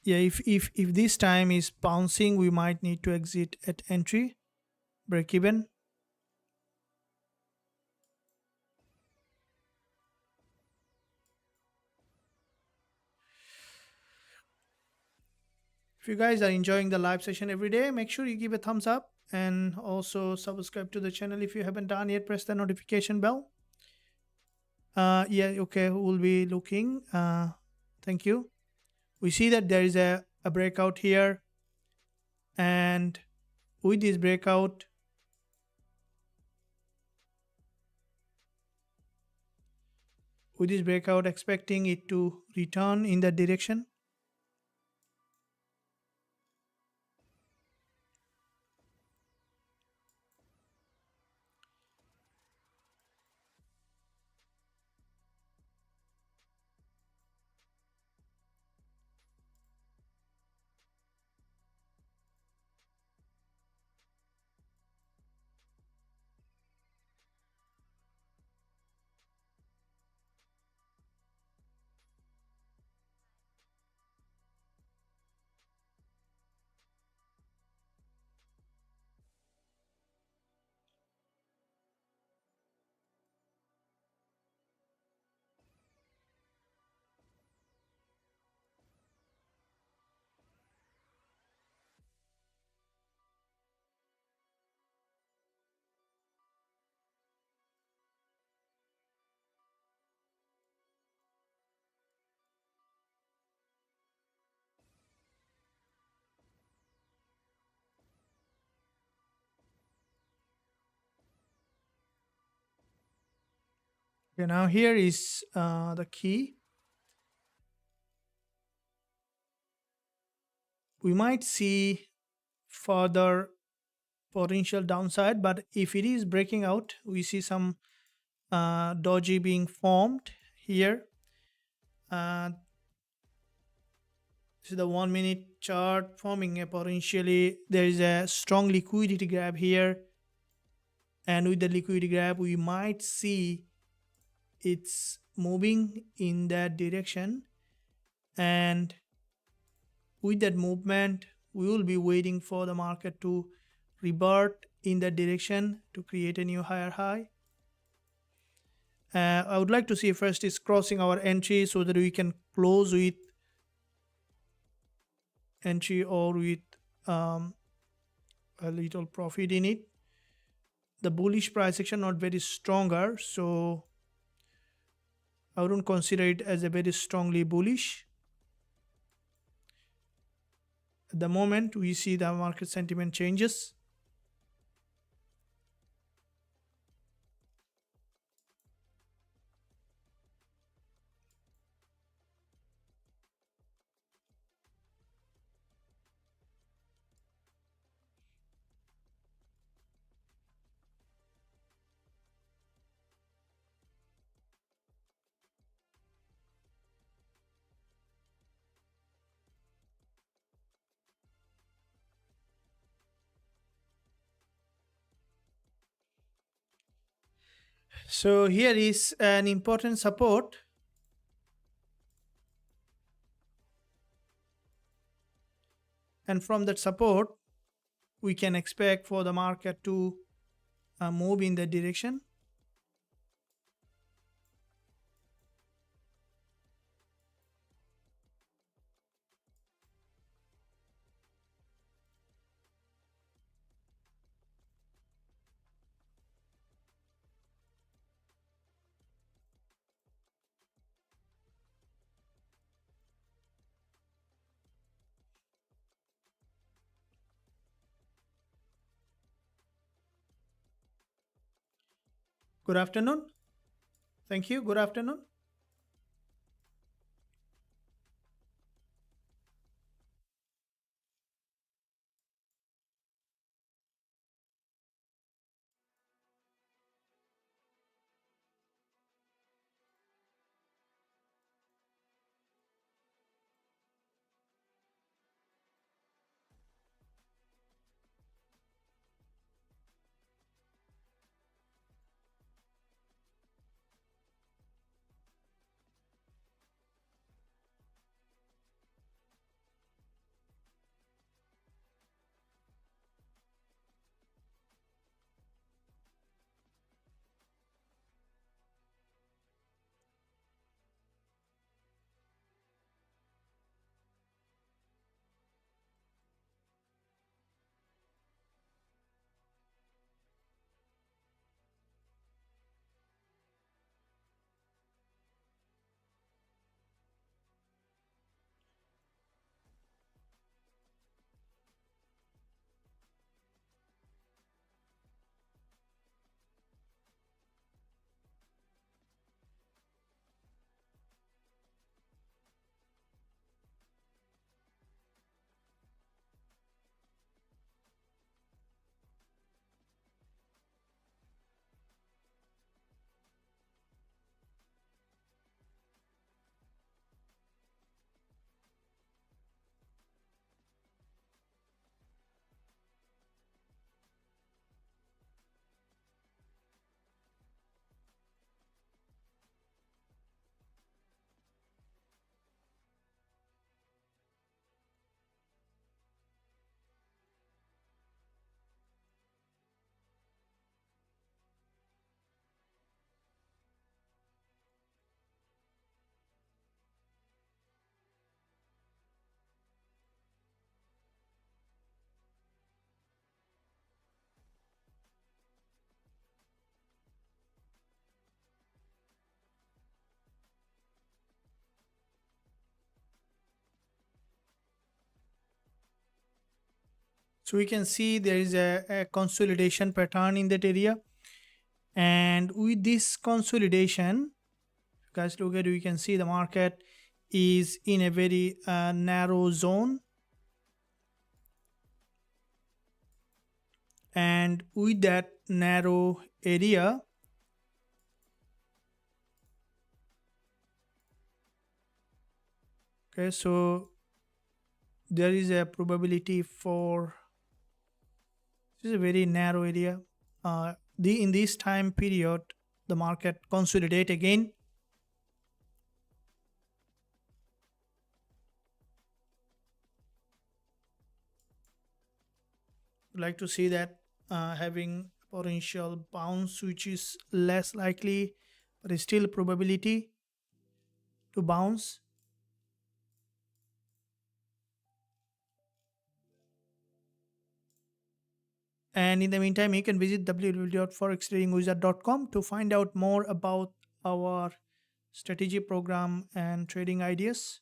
if this time is bouncing, we might need to exit at entry, break even. If you guys are enjoying the live session every day, make sure you give a thumbs up and also subscribe to the channel if you haven't done yet. Press the notification bell. Yeah, okay, we'll be looking. Thank you. We see that there is a breakout here, and with this breakout, expecting it to return in that direction. Okay, now here is the key. We might see further potential downside, but if it is breaking out, we see some doji being formed here. This is the 1 minute chart forming a potentially. There is a strong liquidity grab here, and with the liquidity grab, we might see it's moving in that direction, and with that movement, we will be waiting for the market to revert in that direction to create a new higher high. I would like to see first is crossing our entry so that we can close with entry or with a little profit in it. The bullish price action not very stronger, so I wouldn't consider it as a very strongly bullish. At the moment, we see the market sentiment changes. So here is an important support, and from that support we can expect for the market to move in that direction. Good afternoon. Thank you. Good afternoon. So we can see there is a consolidation pattern in that area, and with this consolidation, guys, look at, we can see the market is in a very narrow zone, and with that narrow area, okay, so there is a probability for, this is a very narrow area, the in this time period the market consolidate again. Like to see that having potential bounce, which is less likely but is still probability to bounce. And in the meantime, you can visit www.forextradingwizard.com to find out more about our strategy program and trading ideas.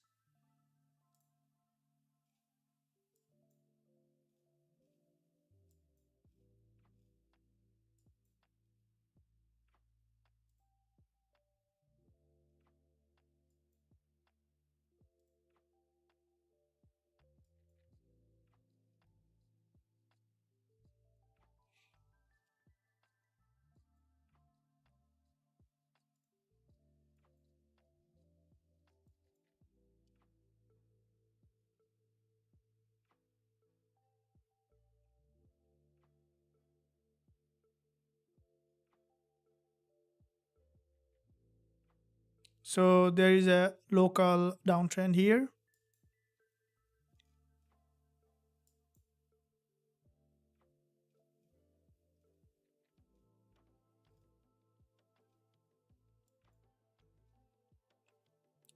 So there is a local downtrend here.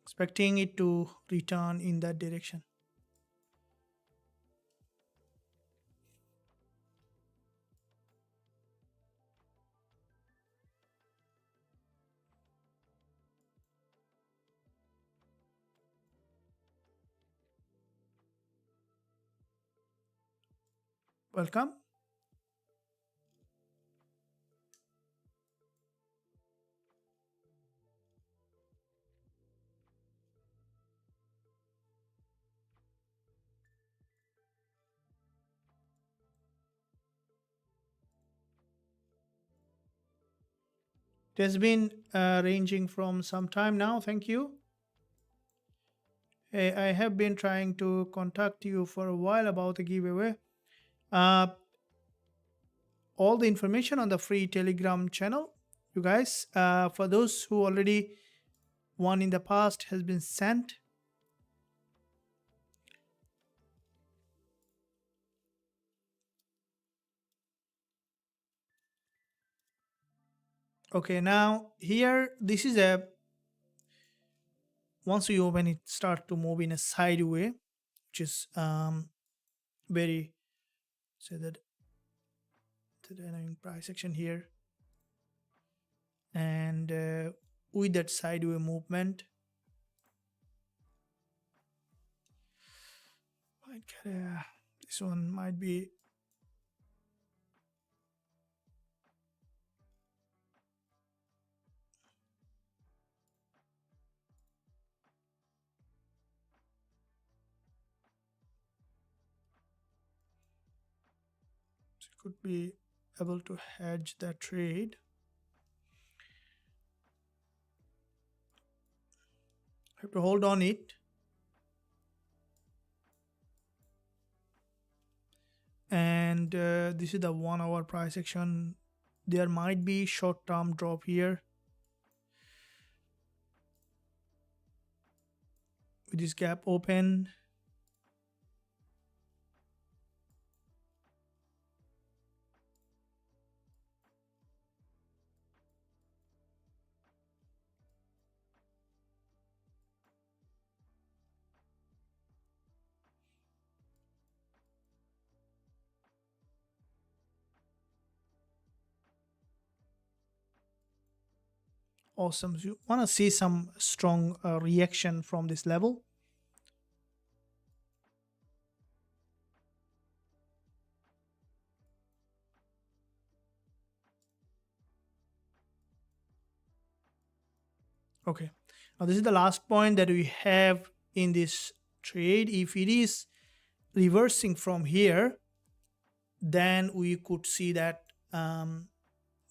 Expecting it to return in that direction. Welcome. It has been ranging from some time now. Thank you. Hey, I have been trying to contact you for a while about the giveaway. Uh, all the information on the free Telegram channel, you guys. For those who already won in the past, has been sent. Okay, now here this is a once you open it, start to move in a sideway, which is very say that the dynamic price action here, and with that sideway movement, might get this one might be could be able to hedge that trade. Have to hold on it, and this is the 1 hour price action. There might be short term drop here with this gap open. Awesome. So you want to see some strong reaction from this level. Okay, now this is the last point that we have in this trade. If it is reversing from here, then we could see that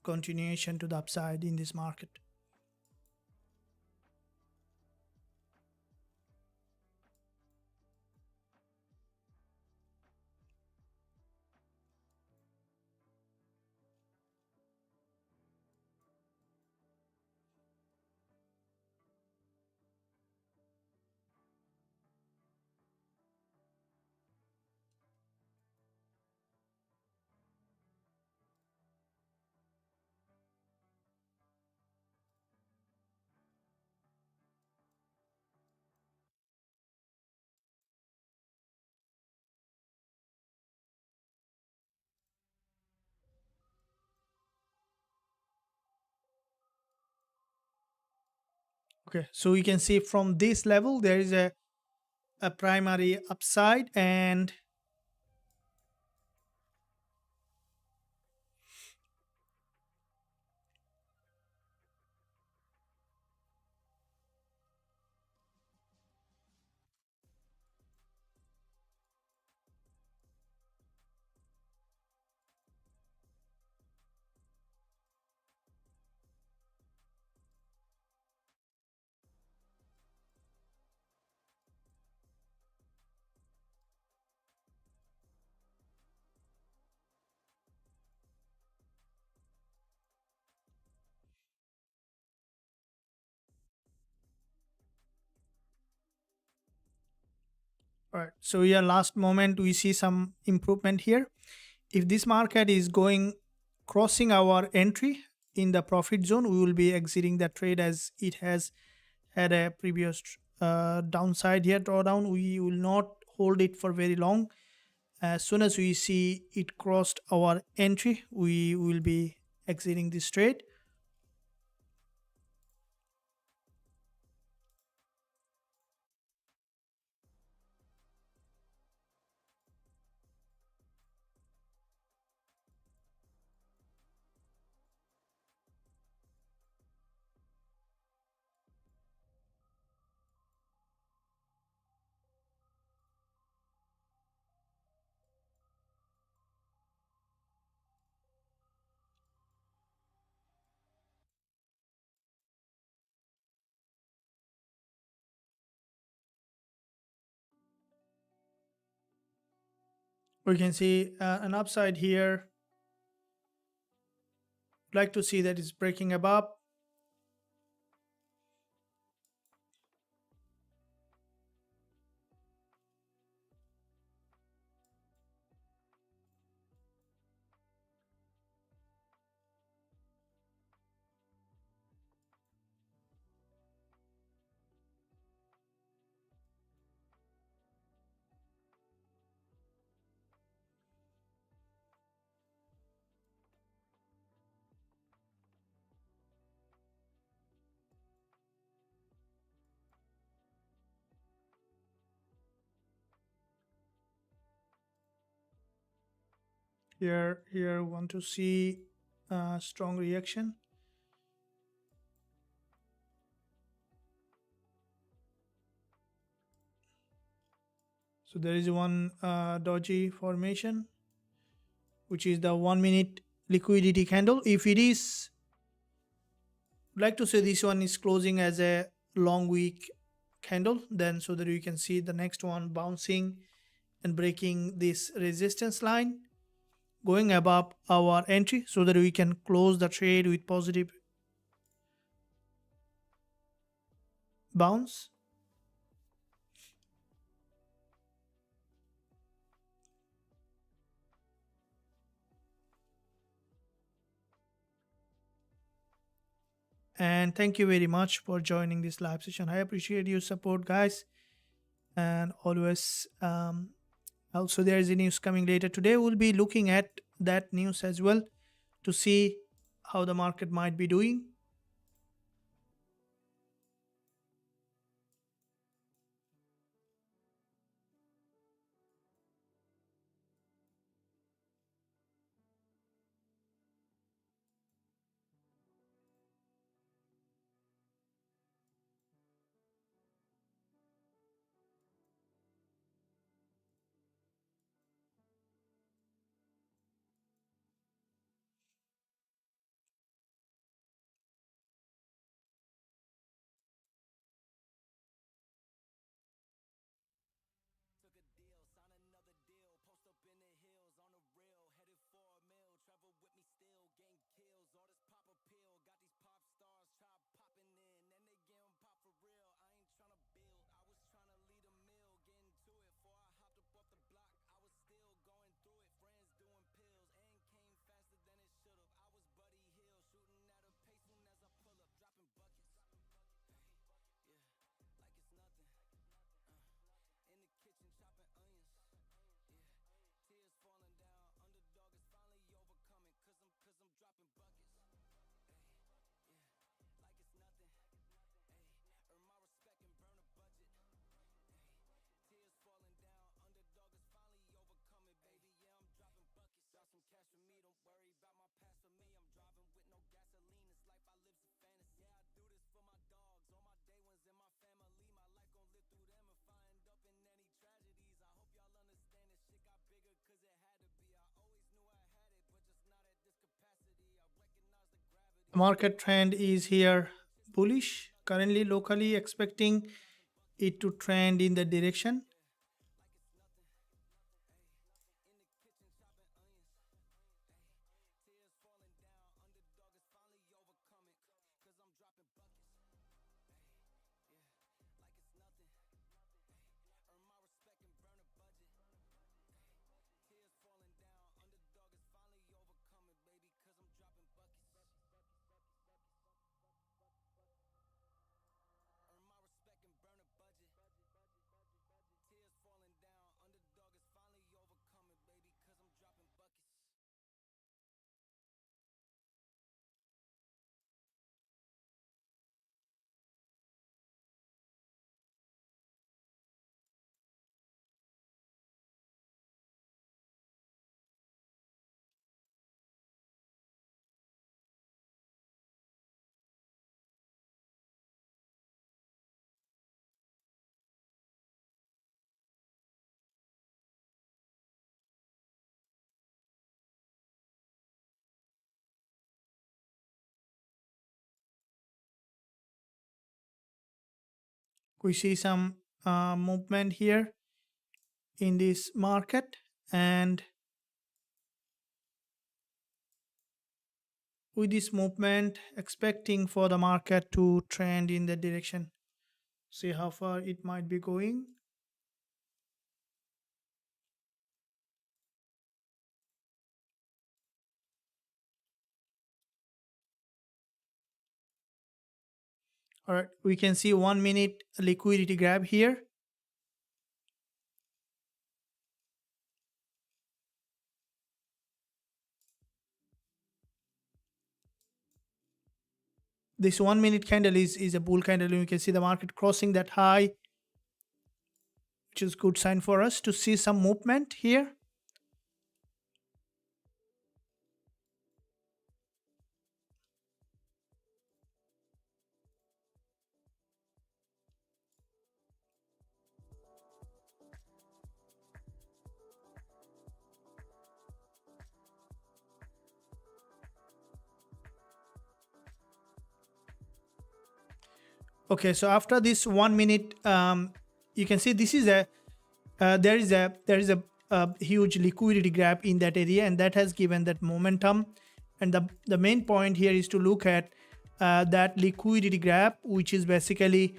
continuation to the upside in this market. Okay, so you can see from this level there is a primary upside, and All right, so yeah, last moment we see some improvement here. If this market is going crossing our entry in the profit zone, we will be exiting the trade as it has had a previous downside here drawdown. We will not hold it for very long. As soon as we see it crossed our entry, we will be exiting this trade. We can see an upside here. Like to see that it's breaking above. Here want to see a strong reaction. So there is one doji formation, which is the 1 minute liquidity candle. If it is, like to say this one is closing as a long week candle, then so that you can see the next one bouncing and breaking this resistance line, going above our entry, so that we can close the trade with positive bounce. And thank you very much for joining this live session. I appreciate your support, guys. And always, also there is a news coming later today. We'll be looking at that news as well to see how the market might be doing. Market trend is here bullish. Currently, locally expecting it to trend in the direction. We see some movement here in this market, and with this movement, expecting for the market to trend in that direction. See how far it might be going. All right, we can see 1 minute liquidity grab here. This 1 minute candle is a bull candle, and you can see the market crossing that high, which is good sign for us to see some movement here. Okay, so after this 1 minute, you can see this is a there is a huge liquidity grab in that area, and that has given that momentum. And the main point here is to look at that liquidity grab, which is basically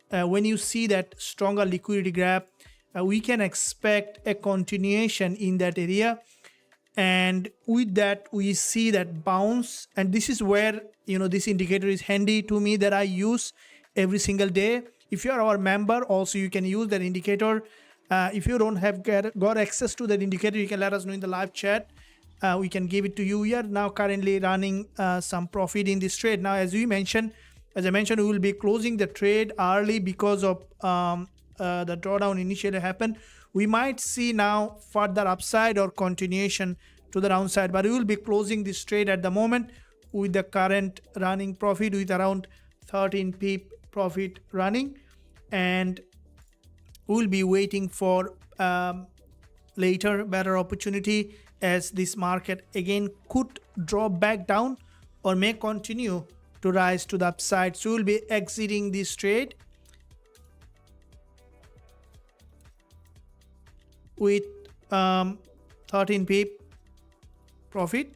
when you see that stronger liquidity grab, we can expect a continuation in that area. And with that, we see that bounce, and this is where this indicator is handy to me, that I use every single day. If you are our member, also you can use that indicator. If you don't have got access to that indicator, you can let us know in the live chat. We can give it to you. We are now currently running some profit in this trade. Now, as I mentioned, we will be closing the trade early because of the drawdown initially happened. We might see now further upside or continuation to the downside, but we will be closing this trade at the moment with the current running profit with around 13 pip profit running, and we'll be waiting for later better opportunity, as this market again could drop back down or may continue to rise to the upside. So we'll be exiting this trade with 13 pip profit.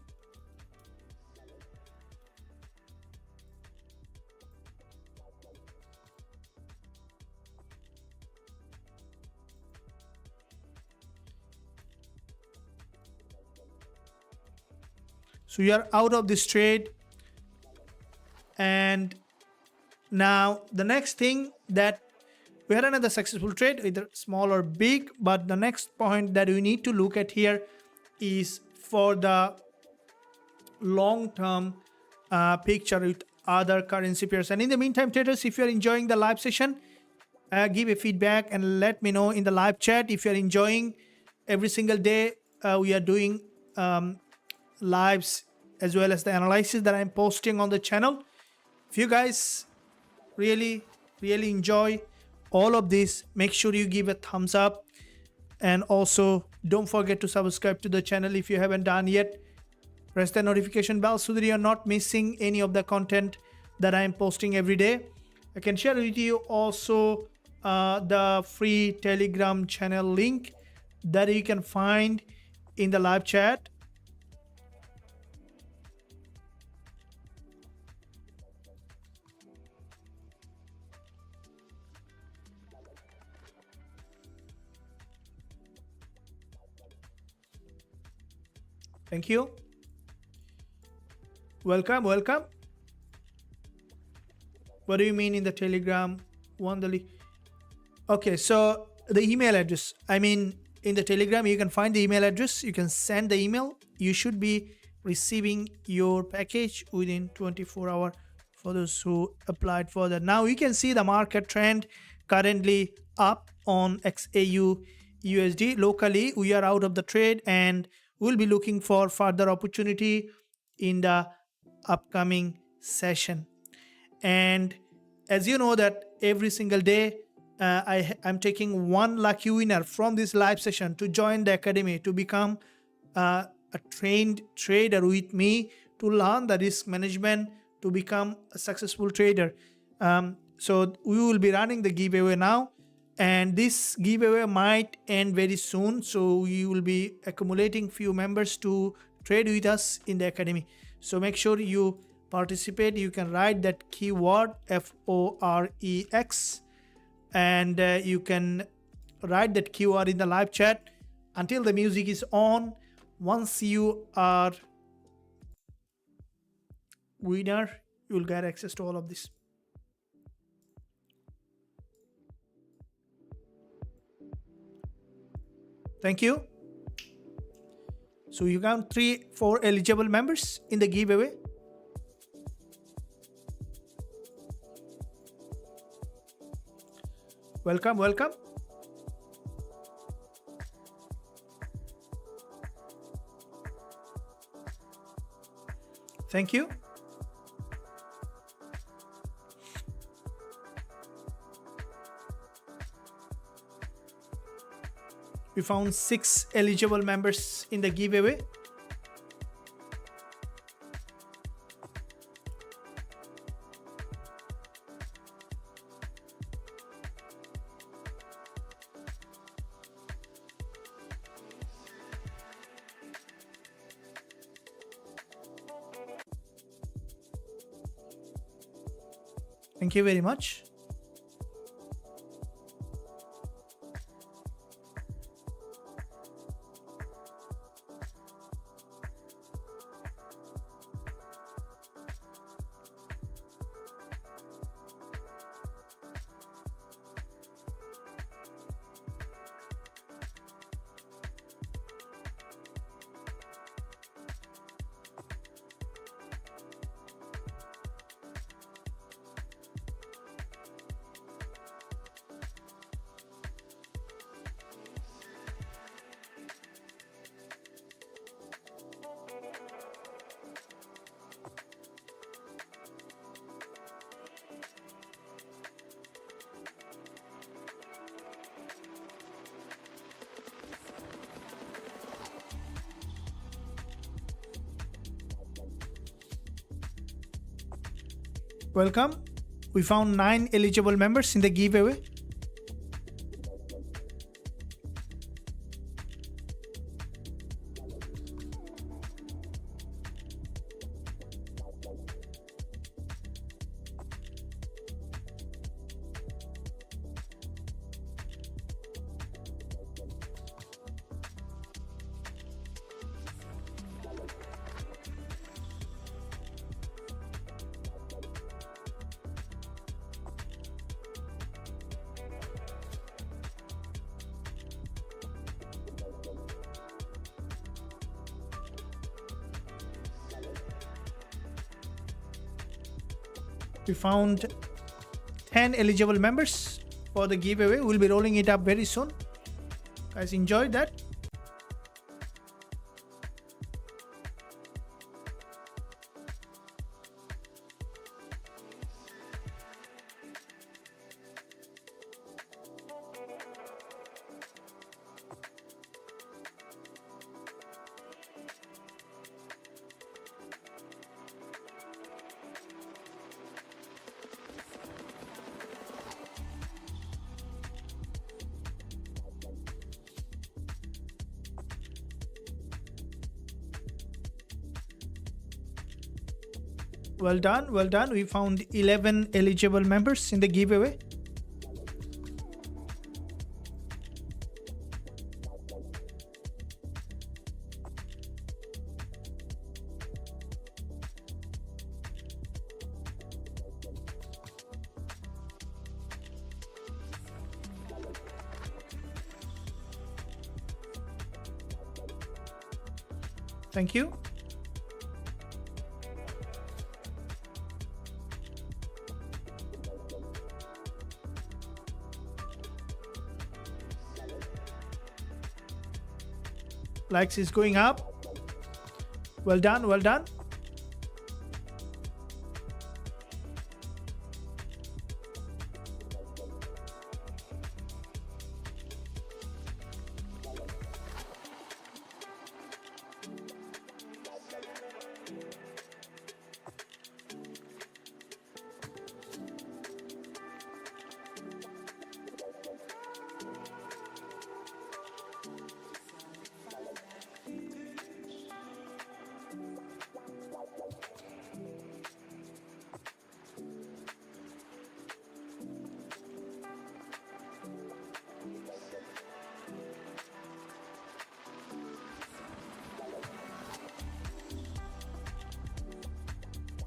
So you are out of this trade. And now the next thing, that we had another successful trade, either small or big, but the next point that we need to look at here is for the long-term picture with other currency pairs. And in the meantime, traders, if you're enjoying the live session, give a feedback and let me know in the live chat. If you're enjoying, every single day we are doing lives as well as the analysis that I'm posting on the channel. If you guys really enjoy all of this, make sure you give a thumbs up, and also don't forget to subscribe to the channel if you haven't done yet. Press the notification bell so that you're not missing any of the content that I'm posting every day. I can share with you also the free Telegram channel link that you can find in the live chat. Thank you. Welcome. What do you mean in the Telegram? Okay, so the email address. I mean, in the Telegram, you can find the email address. You can send the email. You should be receiving your package within 24 hours for those who applied for that. Now you can see the market trend currently up on XAU USD. Locally, we are out of the trade, and we'll be looking for further opportunity in the upcoming session. And as you know that every single day I'm taking one lucky winner from this live session to join the academy, to become a trained trader with me, to learn the risk management, to become a successful trader. So we will be running the giveaway now, and this giveaway might end very soon. So we will be accumulating few members to trade with us in the academy. So make sure you participate. You can write that keyword Forex, and you can write that keyword in the live chat until the music is on. Once you are winner, you will get access to all of this. Thank you. So you count 3-4 eligible members in the giveaway. Welcome, welcome. Thank you. We found 6 eligible members in the giveaway. Thank you very much. Welcome. We found 9 eligible members in the giveaway. We found 10 eligible members for the giveaway. We'll be rolling it up very soon. Guys, enjoy that. Well done, well done. We found 11 eligible members in the giveaway. Thank you. Likes is going up. Well done, well done.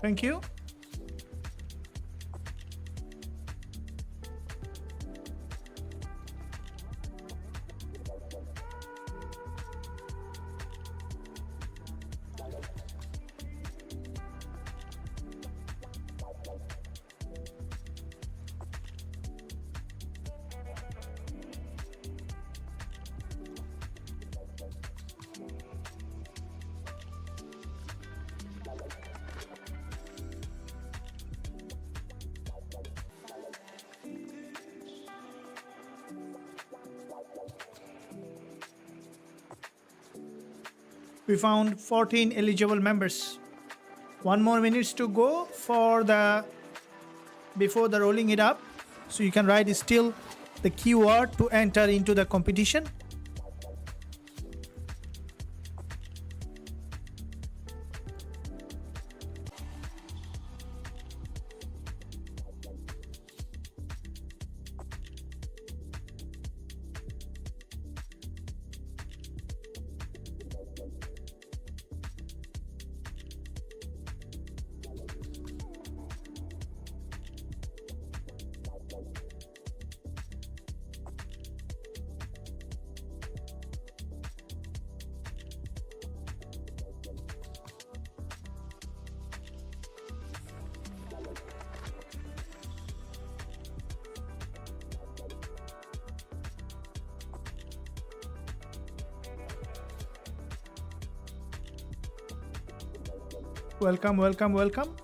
Thank you. We found 14 eligible members. 1 more minutes to go for before the rolling it up. So you can write still the keyword to enter into the competition. Welcome, welcome, welcome.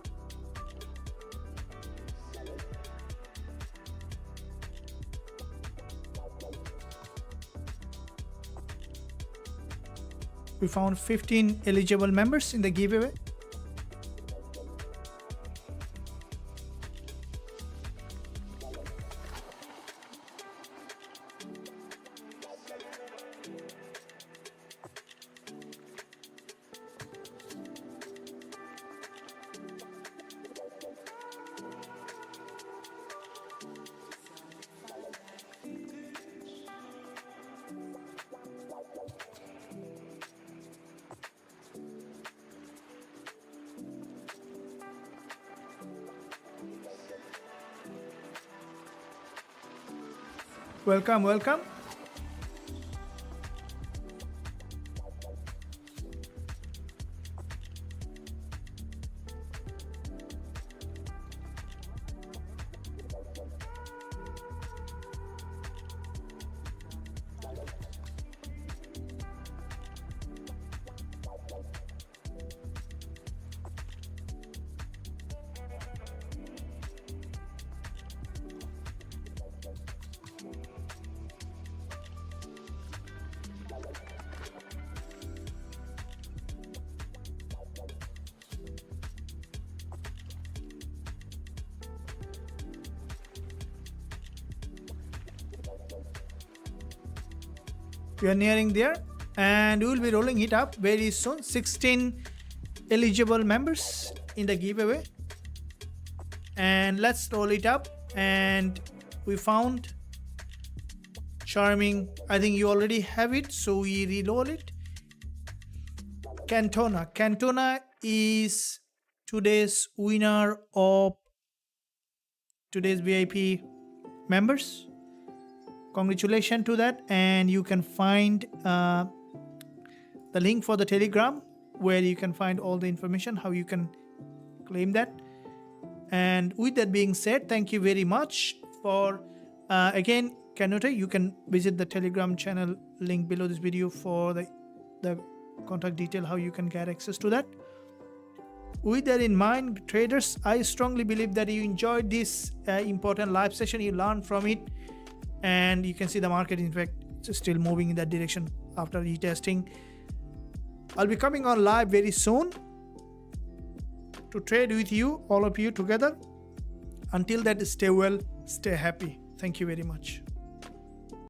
We found 15 eligible members in the giveaway. Welcome, welcome. We are nearing there and we will be rolling it up very soon. 16 eligible members in the giveaway, and let's roll it up. And we found charming, I think you already have it, so we re-roll it. Cantona is today's winner of today's VIP members. Congratulations to that, and you can find the link for the Telegram where you can find all the information how you can claim that. And with that being said, thank you very much for again Cantona. You can visit the Telegram channel link below this video for the contact detail how you can get access to that. With that in mind, traders, I strongly believe that you enjoyed this important live session. You learned from it. And you can see the market, in fact, it's still moving in that direction after retesting. I'll be coming on live very soon to trade with you, all of you together. Until that, stay well, stay happy. Thank you very much.